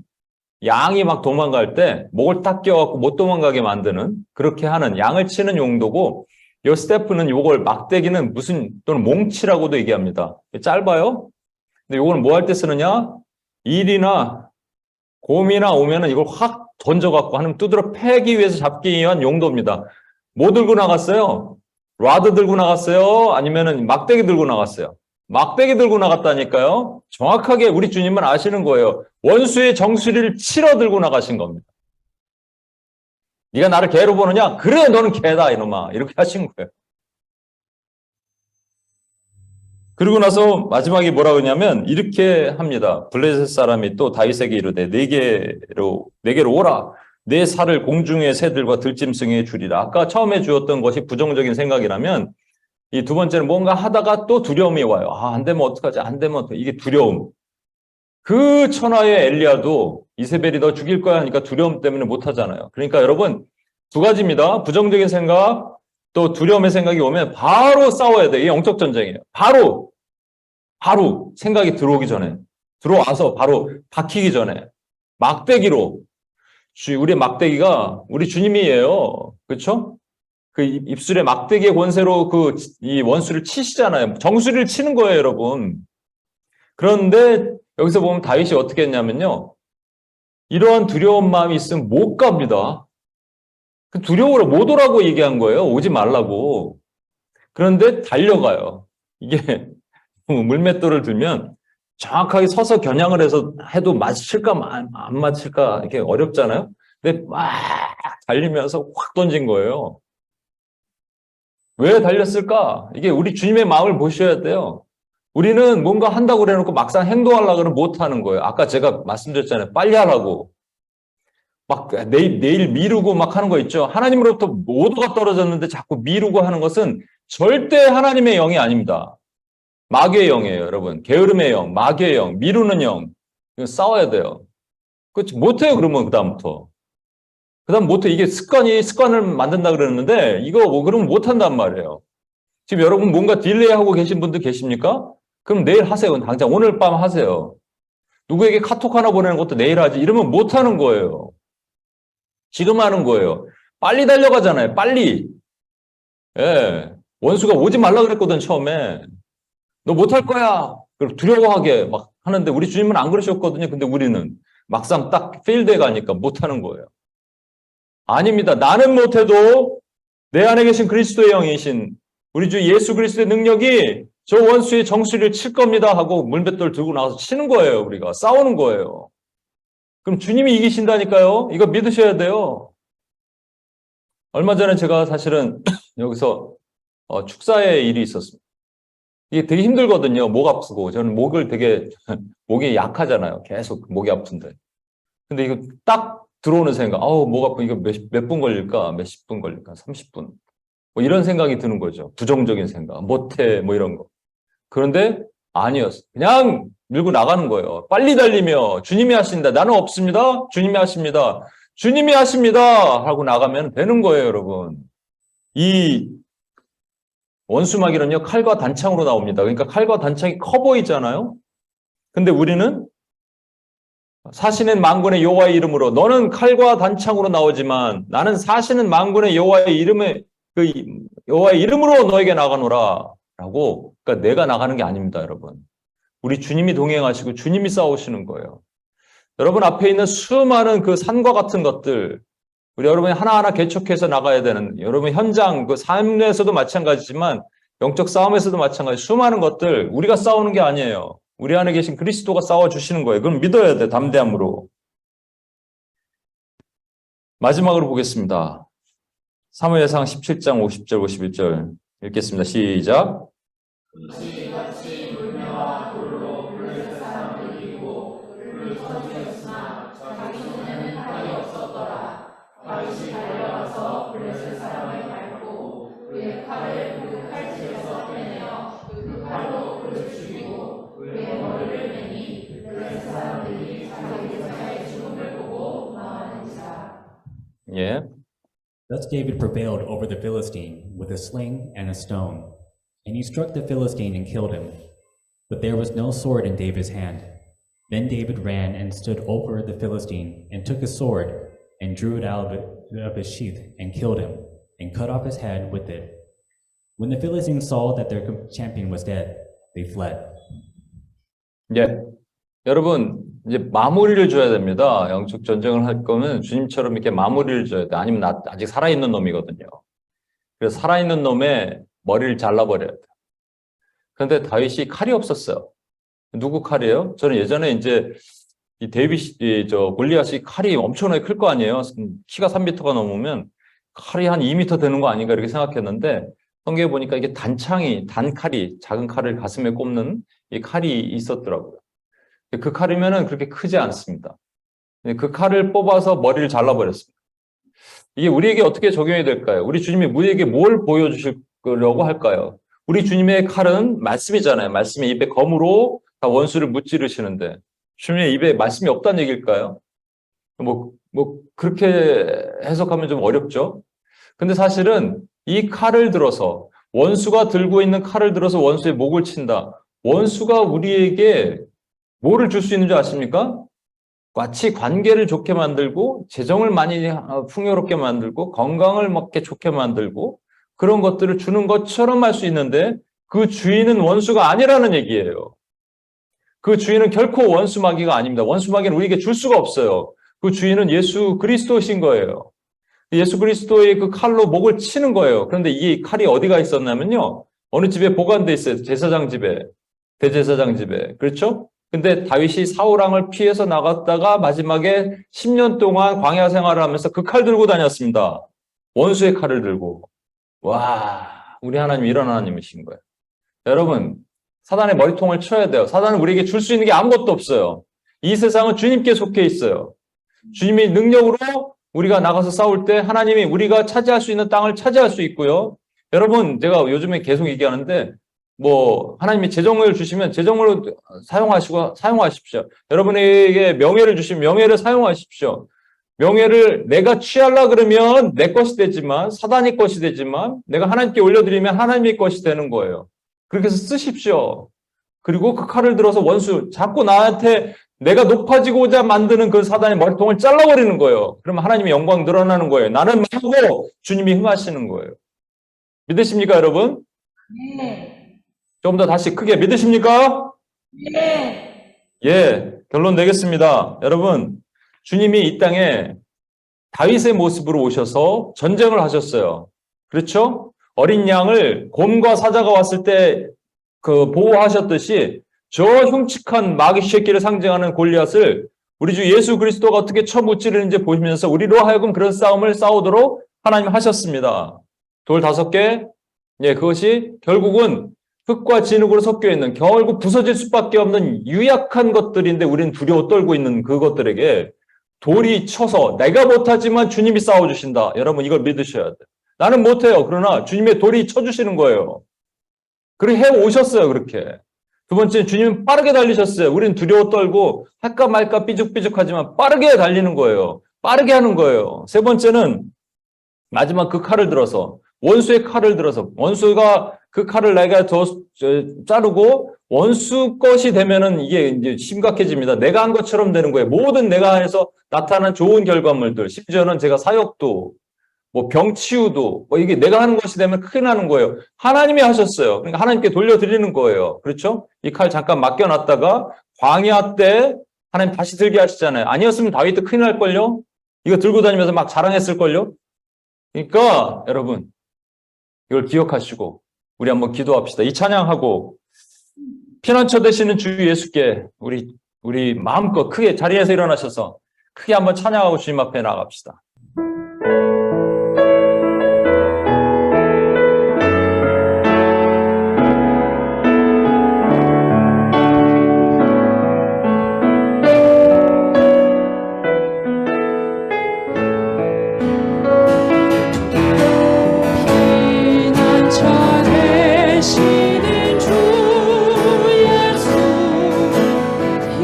양이 막 도망갈 때 목을 딱 껴갖고 못 도망가게 만드는, 그렇게 하는, 양을 치는 용도고, 요 스태프는 요걸, 막대기는 무슨, 또는 몽치라고도 얘기합니다. 짧아요? 근데 요거는 뭐 할 때 쓰느냐? 일이나 곰이나 오면은 이걸 확 던져갖고 하나님 두드러 패기 위해서 잡기 위한 용도입니다. 뭐 들고 나갔어요? 라드 들고 나갔어요? 아니면은 막대기 들고 나갔어요? 막대기 들고 나갔다니까요. 정확하게 우리 주님은 아시는 거예요. 원수의 정수리를 치러 들고 나가신 겁니다. 네가 나를 개로 보느냐? 그래, 너는 개다 이놈아. 이렇게 하신 거예요. 그리고 나서 마지막에 뭐라고 하냐면 이렇게 합니다. 블레셋 사람이 또 다윗에게 이르되 내게로 오라. 내 살을 공중의 새들과 들짐승에 주리라. 아까 처음에 주었던 것이 부정적인 생각이라면 이 두 번째는 뭔가 하다가 또 두려움이 와요. 안 되면 어떡하지? 안 되면 어떡하지? 이게 두려움. 그 천하의 엘리야도 이세벨이 너 죽일 거야 하니까 두려움 때문에 못 하잖아요. 그러니까 여러분 두 가지입니다. 부정적인 생각, 또 두려움의 생각이 오면 바로 싸워야 돼. 이게 영적 전쟁이에요. 바로 생각이 들어오기 전에, 들어와서 바로 박히기 전에 막대기로, 우리의 막대기가 우리 주님이에요. 그렇죠? 그 입술에 막대기의 권세로 이 원수를 치시잖아요. 정수리를 치는 거예요, 여러분. 그런데 여기서 보면 다윗이 어떻게 했냐면요. 이러한 두려운 마음이 있으면 못 갑니다. 그 두려워로 못 오라고 얘기한 거예요. 오지 말라고. 그런데 달려가요. 이게 물맷돌을 들면 정확하게 서서 겨냥을 해서 해도 맞힐까 안 맞힐까 이렇게 어렵잖아요. 근데 막 달리면서 확 던진 거예요. 왜 달렸을까? 이게 우리 주님의 마음을 보셔야 돼요. 우리는 뭔가 한다고 그래놓고 막상 행동하려고 그러면 못하는 거예요. 아까 제가 말씀드렸잖아요. 빨리 하라고. 막 내일 미루고 막 하는 거 있죠. 하나님으로부터 모두가 떨어졌는데 자꾸 미루고 하는 것은 절대 하나님의 영이 아닙니다. 마귀의 영이에요, 여러분. 게으름의 영, 마귀의 영, 미루는 영. 이거 싸워야 돼요. 그렇지, 못해요, 그러면 그다음부터. 그다음 못해. 이게 습관을 만든다 그랬는데 이거 뭐 그러면 못한단 말이에요. 지금 여러분 뭔가 딜레이하고 계신 분들 계십니까? 그럼 내일 하세요. 당장 오늘 밤 하세요. 누구에게 카톡 하나 보내는 것도 내일 하지. 이러면 못하는 거예요. 지금 하는 거예요. 빨리 달려가잖아요. 빨리. 예. 원수가 오지 말라 그랬거든, 처음에. 너 못할 거야. 두려워하게 막 하는데 우리 주님은 안 그러셨거든요. 근데 우리는 막상 딱 필드에 가니까 못하는 거예요. 아닙니다. 나는 못해도 내 안에 계신 그리스도의 영이신 우리 주 예수 그리스도의 능력이 저 원수의 정수리를 칠 겁니다 하고 물맷돌 들고 나가서 치는 거예요. 우리가 싸우는 거예요. 그럼 주님이 이기신다니까요. 이거 믿으셔야 돼요. 얼마 전에 제가 사실은 여기서 축사의 일이 있었습니다. 이게 되게 힘들거든요. 목 아프고. 저는 목이 약하잖아요. 계속 목이 아픈데. 근데 이거 딱 들어오는 생각, 목 아프, 이거 몇 분 걸릴까? 몇십 분 걸릴까? 30분. 뭐 이런 생각이 드는 거죠. 부정적인 생각. 못해, 뭐 이런 거. 그런데 아니었어요. 그냥 밀고 나가는 거예요. 빨리 달리며 주님이 하신다. 나는 없습니다. 주님이 하십니다. 주님이 하십니다. 하고 나가면 되는 거예요, 여러분. 이 원수마귀는요, 칼과 단창으로 나옵니다. 그러니까 칼과 단창이 커 보이잖아요. 근데 우리는 사시는 만군의 여호와의 이름으로, 너는 칼과 단창으로 나오지만 나는 사시는 만군의 여호와의 이름으로 너에게 나가노라 라고. 그러니까 내가 나가는 게 아닙니다, 여러분. 우리 주님이 동행하시고 주님이 싸우시는 거예요. 여러분 앞에 있는 수많은 그 산과 같은 것들, 우리 여러분이 하나하나 개척해서 나가야 되는, 여러분 현장 그 삶에서도 마찬가지지만 영적 싸움에서도 마찬가지, 수많은 것들 우리가 싸우는 게 아니에요. 우리 안에 계신 그리스도가 싸워주시는 거예요. 그럼 믿어야 돼, 담대함으로. 마지막으로 보겠습니다. 사무엘상 17장 50절 51절 읽겠습니다. 시작. 같이 물매와 돌로 블레셋 사람을 이기고 불을 쳐주었으나 자기 손에는 칼이 없었더라. 다윗이 달려가서 블레셋 사람을 밟고 그의 칼을 그 칼집에서 빼내어 그 칼로 그를 죽이고 그의 머리를 매니 예. Thus David prevailed over the Philistine with a sling and a stone, and he struck the Philistine and killed him. But there was no sword in David's hand. Then David ran and stood over the Philistine and took his sword and drew it out of his sheath and killed him and cut off his head with it. When the Philistines saw that their champion was dead, they fled. 예. 여러분, 이제 마무리를 줘야 됩니다. 영적 전쟁을 할 거면 주님처럼 이렇게 마무리를 줘야 돼. 아니면 나 아직 살아있는 놈이거든요. 그래서 살아있는 놈의 머리를 잘라버려야 돼. 그런데 다윗이 칼이 없었어요. 누구 칼이에요? 저는 예전에 이제 이 골리앗이 칼이 엄청나게 클 거 아니에요. 키가 3m가 넘으면 칼이 한 2m 되는 거 아닌가 이렇게 생각했는데 성경에 보니까 이게 단칼이 작은 칼을 가슴에 꼽는 이 칼이 있었더라고요. 그 칼이면은 그렇게 크지 않습니다. 그 칼을 뽑아서 머리를 잘라버렸습니다. 이게 우리에게 어떻게 적용이 될까요? 우리 주님이 우리에게 뭘 보여주시려고 할까요? 우리 주님의 칼은 말씀이잖아요. 말씀이 입에 검으로 다 원수를 무찌르시는데 주님의 입에 말씀이 없다는 얘기일까요? 그렇게 해석하면 좀 어렵죠? 근데 사실은 이 칼을 들어서 원수가 들고 있는 칼을 들어서 원수의 목을 친다. 원수가 우리에게 뭐를 줄 수 있는 줄 아십니까? 마치 관계를 좋게 만들고 재정을 많이 풍요롭게 만들고 건강을 먹게 좋게 만들고 그런 것들을 주는 것처럼 할 수 있는데 그 주인은 원수가 아니라는 얘기예요. 그 주인은 결코 원수 마귀가 아닙니다. 원수 마귀는 우리에게 줄 수가 없어요. 그 주인은 예수 그리스도이신 거예요. 예수 그리스도의 그 칼로 목을 치는 거예요. 그런데 이 칼이 어디가 있었냐면요. 어느 집에 보관돼 있어요. 제사장 집에, 대제사장 집에. 그렇죠? 근데 다윗이 사울 왕을 피해서 나갔다가 마지막에 10년 동안 광야 생활을 하면서 그 칼 들고 다녔습니다. 원수의 칼을 들고. 와, 우리 하나님 이런 하나님이신 거예요. 여러분, 사단의 머리통을 쳐야 돼요. 사단은 우리에게 줄 수 있는 게 아무것도 없어요. 이 세상은 주님께 속해 있어요. 주님의 능력으로 우리가 나가서 싸울 때 하나님이 우리가 차지할 수 있는 땅을 차지할 수 있고요. 여러분, 제가 요즘에 계속 얘기하는데 하나님이 재정을 주시면 재정으로 사용하십시오. 여러분에게 명예를 주시면 명예를 사용하십시오. 명예를 내가 취하려 그러면 내 것이 되지만 사단의 것이 되지만 내가 하나님께 올려드리면 하나님의 것이 되는 거예요. 그렇게 해서 쓰십시오. 그리고 그 칼을 들어서 원수 자꾸 나한테 내가 높아지고자 만드는 그 사단의 머리통을 잘라버리는 거예요. 그러면 하나님의 영광 늘어나는 거예요. 나는 말고 주님이 흥하시는 거예요. 믿으십니까, 여러분? 네. 조금 더 다시 크게 믿으십니까? 네. 예, 결론 내겠습니다. 여러분, 주님이 이 땅에 다윗의 모습으로 오셔서 전쟁을 하셨어요. 그렇죠? 어린 양을 곰과 사자가 왔을 때 보호하셨듯이 저 흉측한 마귀 새끼를 상징하는 골리앗을 우리 주 예수 그리스도가 어떻게 쳐무찌르는지 보시면서 우리로 하여금 그런 싸움을 싸우도록 하나님 하셨습니다. 돌 5개, 예, 그것이 결국은 흙과 진흙으로 섞여 있는 결국 부서질 수밖에 없는 유약한 것들인데 우리는 두려워 떨고 있는 그것들에게 돌이 쳐서 내가 못하지만 주님이 싸워주신다. 여러분 이걸 믿으셔야 돼요. 나는 못해요. 그러나 주님의 돌이 쳐주시는 거예요. 그렇게 해오셨어요. 그렇게. 두 번째는 주님은 빠르게 달리셨어요. 우리는 두려워 떨고 할까 말까 삐죽삐죽하지만 빠르게 달리는 거예요. 빠르게 하는 거예요. 세 번째는 마지막 그 칼을 들어서 원수의 칼을 들어서 원수가 그 칼을 내가 더 자르고 원수 것이 되면은 이게 이제 심각해집니다. 내가 한 것처럼 되는 거예요. 모든 내가 해서 나타난 좋은 결과물들, 심지어는 제가 사역도, 병 치유도, 이게 내가 하는 것이 되면 큰일 나는 거예요. 하나님이 하셨어요. 그러니까 하나님께 돌려드리는 거예요. 그렇죠? 이 칼 잠깐 맡겨놨다가 광야 때 하나님 다시 들게 하시잖아요. 아니었으면 다윗도 큰일 날걸요? 이거 들고 다니면서 막 자랑했을걸요? 그러니까 여러분, 이걸 기억하시고 우리 한번 기도합시다. 이 찬양하고 피난처 되시는 주 예수께 우리 마음껏 크게 자리에서 일어나셔서 크게 한번 찬양하고 주님 앞에 나갑시다.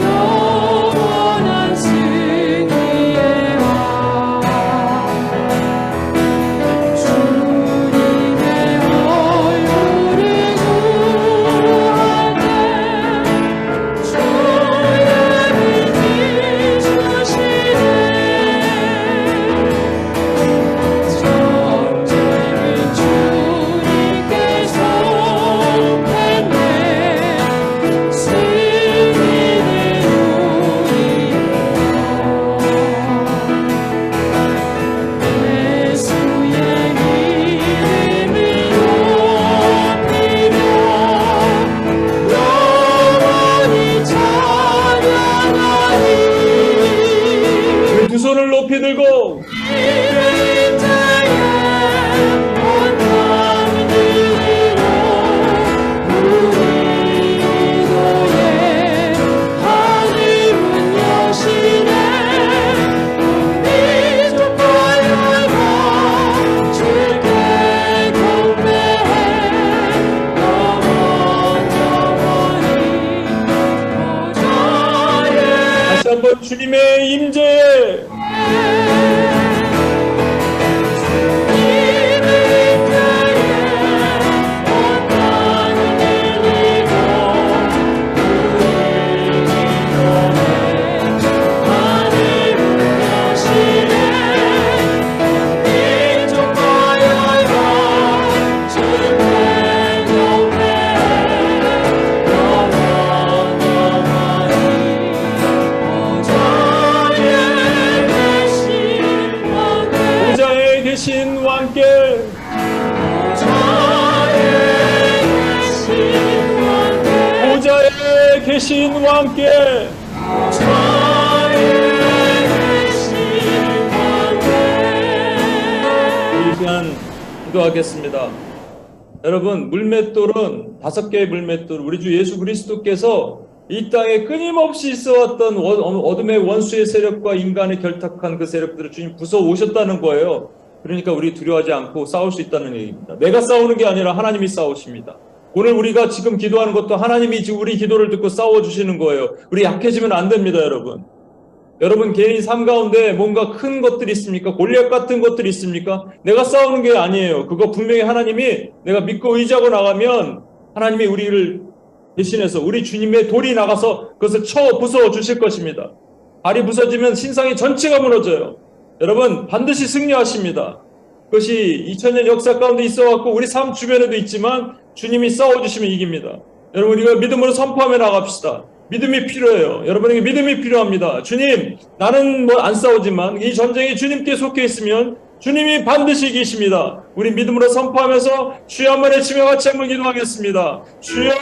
영원한 승리의 왕 손을 높이 들고 다시 한번 주님의 임재에 보좌에 계신 왕께 보좌에 계신 왕께 이 시간 기도하겠습니다. 여러분, 물맷돌은 5개의 물맷돌, 우리 주 예수 그리스도께서 이 땅에 끊임없이 있어왔던 어둠의 원수의 세력과 인간의 결탁한 그 세력들을 주님 부숴오셨다는 거예요. 그러니까 우리 두려워하지 않고 싸울 수 있다는 얘기입니다. 내가 싸우는 게 아니라 하나님이 싸우십니다. 오늘 우리가 지금 기도하는 것도 하나님이 지금 우리 기도를 듣고 싸워주시는 거예요. 우리 약해지면 안 됩니다, 여러분. 여러분, 개인 삶 가운데 뭔가 큰 것들이 있습니까? 골리앗 같은 것들이 있습니까? 내가 싸우는 게 아니에요. 그거 분명히 하나님이 내가 믿고 의지하고 나가면 하나님이 우리를 대신해서 우리 주님의 돌이 나가서 그것을 쳐 부숴 주실 것입니다. 발이 부서지면 신상이 전체가 무너져요. 여러분, 반드시 승리하십니다. 그것이 2000년 역사 가운데 있어왔고 우리 삶 주변에도 있지만 주님이 싸워주시면 이깁니다. 여러분, 우리가 믿음으로 선포하며 나갑시다. 믿음이 필요해요. 여러분에게 믿음이 필요합니다. 주님, 나는 뭐 안 싸우지만 이 전쟁이 주님께 속해 있으면 주님이 반드시 이기십니다. 우리 믿음으로 선포하면서 주여 한번 외치며 같이 한번 기도하겠습니다. 주여.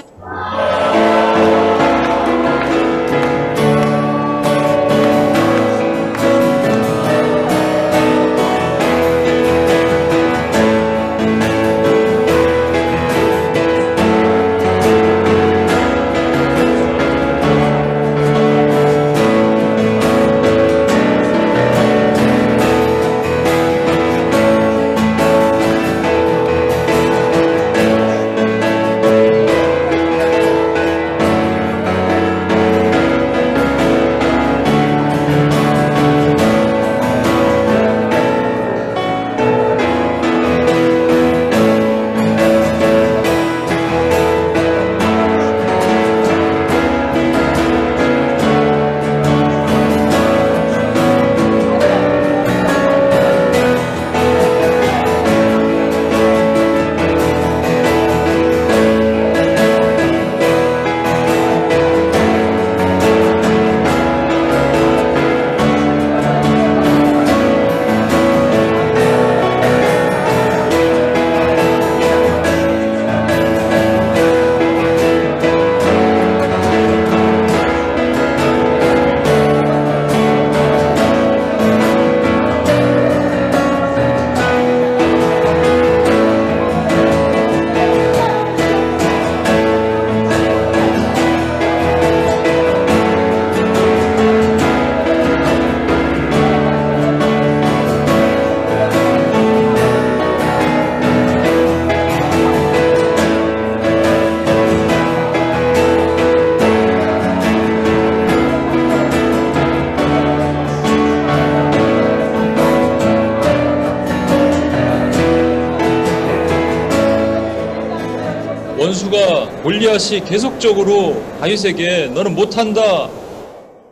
원수가 골리앗이 계속적으로 다윗에게 너는 못한다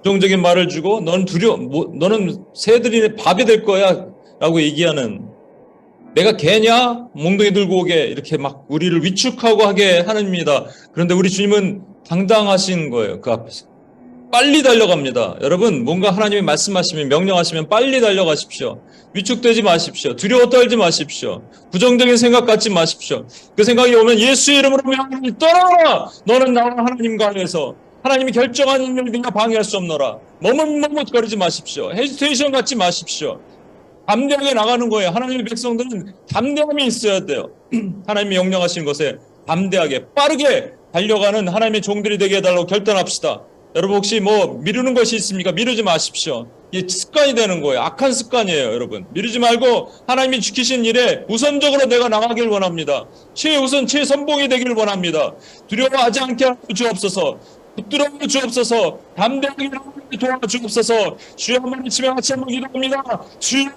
부정적인 말을 주고 너는 너는 새들이 밥이 될 거야 라고 얘기하는, 내가 개냐? 몽둥이 들고 오게, 이렇게 막 우리를 위축하고 하게 하는입니다. 그런데 우리 주님은 당당하신 거예요. 그 앞에서 빨리 달려갑니다. 여러분, 뭔가 하나님이 말씀하시면, 명령하시면 빨리 달려가십시오. 위축되지 마십시오. 두려워 떨지 마십시오. 부정적인 생각 갖지 마십시오. 그 생각이 오면 예수의 이름으로 명령을 떠나라! 너는 나와 하나님과 안에서 하나님이 결정한 일을 네가 방해할 수 없노라. 머뭇머뭇거리지 마십시오. 헤지테이션 갖지 마십시오. 담대하게 나가는 거예요. 하나님의 백성들은 담대함이 있어야 돼요. 하나님이 명령하시는 것에 담대하게 빠르게 달려가는 하나님의 종들이 되게 해달라고 결단합시다. 여러분 혹시 뭐 미루는 것이 있습니까? 미루지 마십시오. 이게 습관이 되는 거예요. 악한 습관이에요, 여러분. 미루지 말고 하나님이 지키신 일에 우선적으로 내가 나가길 원합니다. 최우선, 최선봉이 되길 원합니다. 두려워하지 않게 주옵소서. 붙들어 주옵소서. 담대하게 도와주옵소서. 주여 한번 치매 같이 한번 기도합니다. 주여.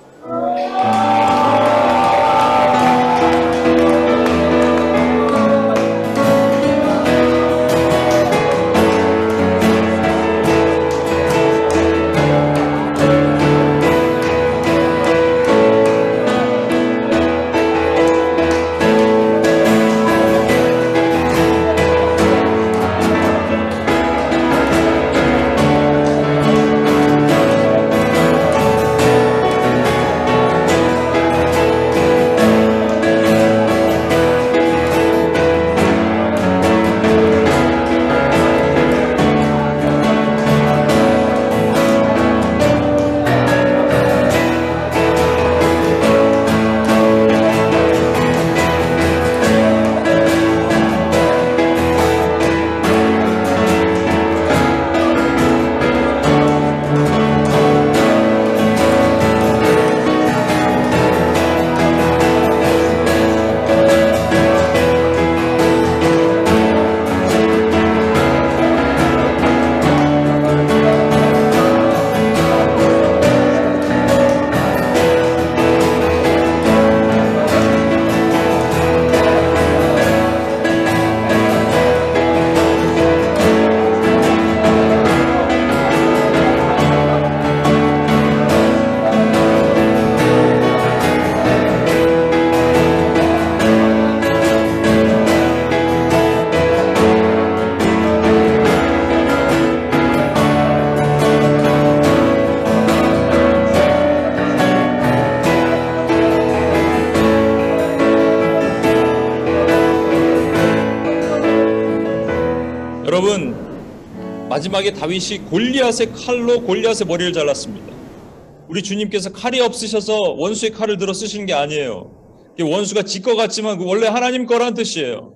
여러분, 마지막에 다윗이 골리앗의 칼로 골리앗의 머리를 잘랐습니다. 우리 주님께서 칼이 없으셔서 원수의 칼을 들어 쓰시는 게 아니에요. 원수가 지 것 같지만 원래 하나님 거란 뜻이에요.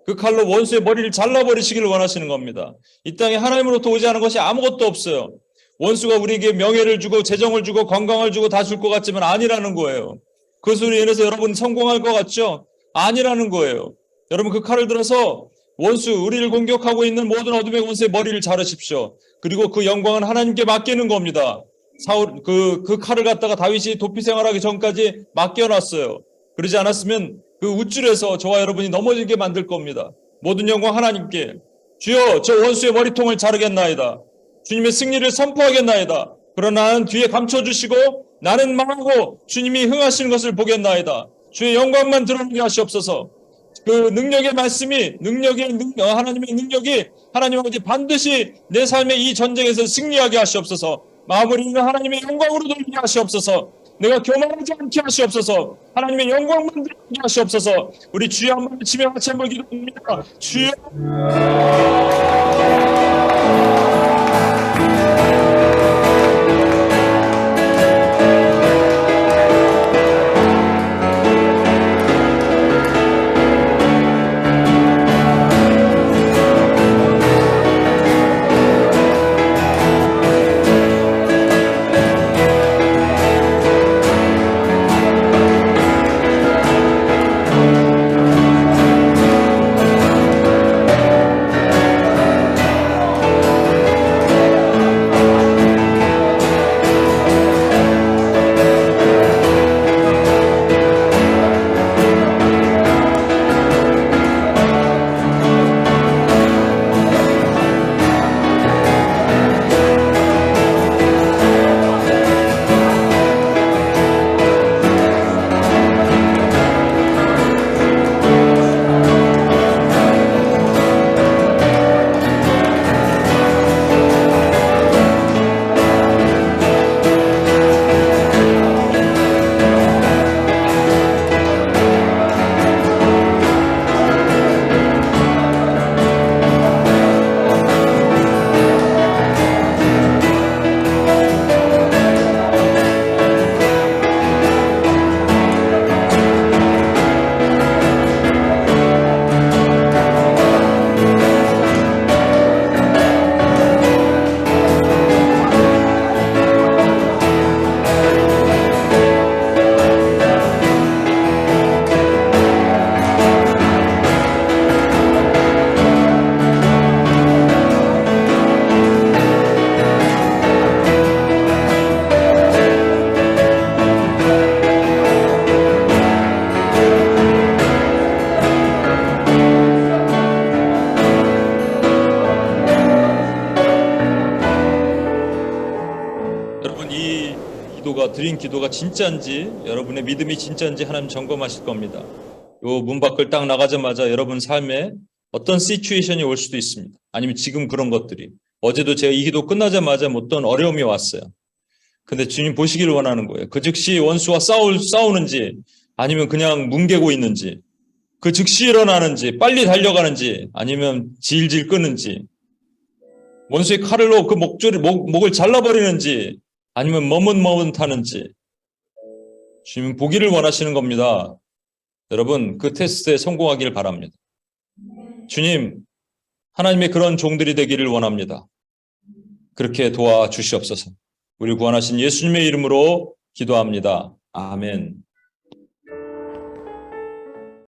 그 칼로 원수의 머리를 잘라버리시기를 원하시는 겁니다. 이 땅에 하나님으로부터 오지 않은 것이 아무것도 없어요. 원수가 우리에게 명예를 주고 재정을 주고 건강을 주고 다 줄 것 같지만 아니라는 거예요. 그것으로 인해서 여러분 성공할 것 같죠? 아니라는 거예요. 여러분 그 칼을 들어서 원수, 우리를 공격하고 있는 모든 어둠의 원수의 머리를 자르십시오. 그리고 그 영광은 하나님께 맡기는 겁니다. 그 칼을 갖다가 다윗이 도피 생활하기 전까지 맡겨놨어요. 그러지 않았으면 그 우쭐에서 저와 여러분이 넘어지게 만들 겁니다. 모든 영광 하나님께. 주여, 저 원수의 머리통을 자르겠나이다. 주님의 승리를 선포하겠나이다. 그러나 나는 뒤에 감춰주시고 나는 망하고 주님이 흥하시는 것을 보겠나이다. 주의 영광만 드러나게 하시옵소서. 그 능력의 말씀이 하나님의 능력이 하나님 아버지 반드시 내 삶의 이 전쟁에서 승리하게 하시옵소서. 마무리는 하나님의 영광으로 돌리게 하시옵소서. 내가 교만하지 않게 하시옵소서. 하나님의 영광만 드러나게 하시옵소서. 우리 주여 한번 치며 같이 한번 기도합니다. 주여. 기도가 드린 기도가 진짜인지 여러분의 믿음이 진짜인지 하나님 점검하실 겁니다. 요 문 밖을 딱 나가자마자 여러분 삶에 어떤 시츄에이션이 올 수도 있습니다. 아니면 지금 그런 것들이 어제도 제가 이 기도 끝나자마자 어떤 어려움이 왔어요. 근데 주님 보시기를 원하는 거예요. 그 즉시 원수와 싸우는지 아니면 그냥 뭉개고 있는지 그 즉시 일어나는지 빨리 달려가는지 아니면 질질 끄는지 원수의 칼로 그 목을 잘라버리는지 아니면 머뭇머뭇하는지 주님은 보기를 원하시는 겁니다. 여러분 그 테스트에 성공하기를 바랍니다. 주님 하나님의 그런 종들이 되기를 원합니다. 그렇게 도와주시옵소서. 우리 구원하신 예수님의 이름으로 기도합니다. 아멘.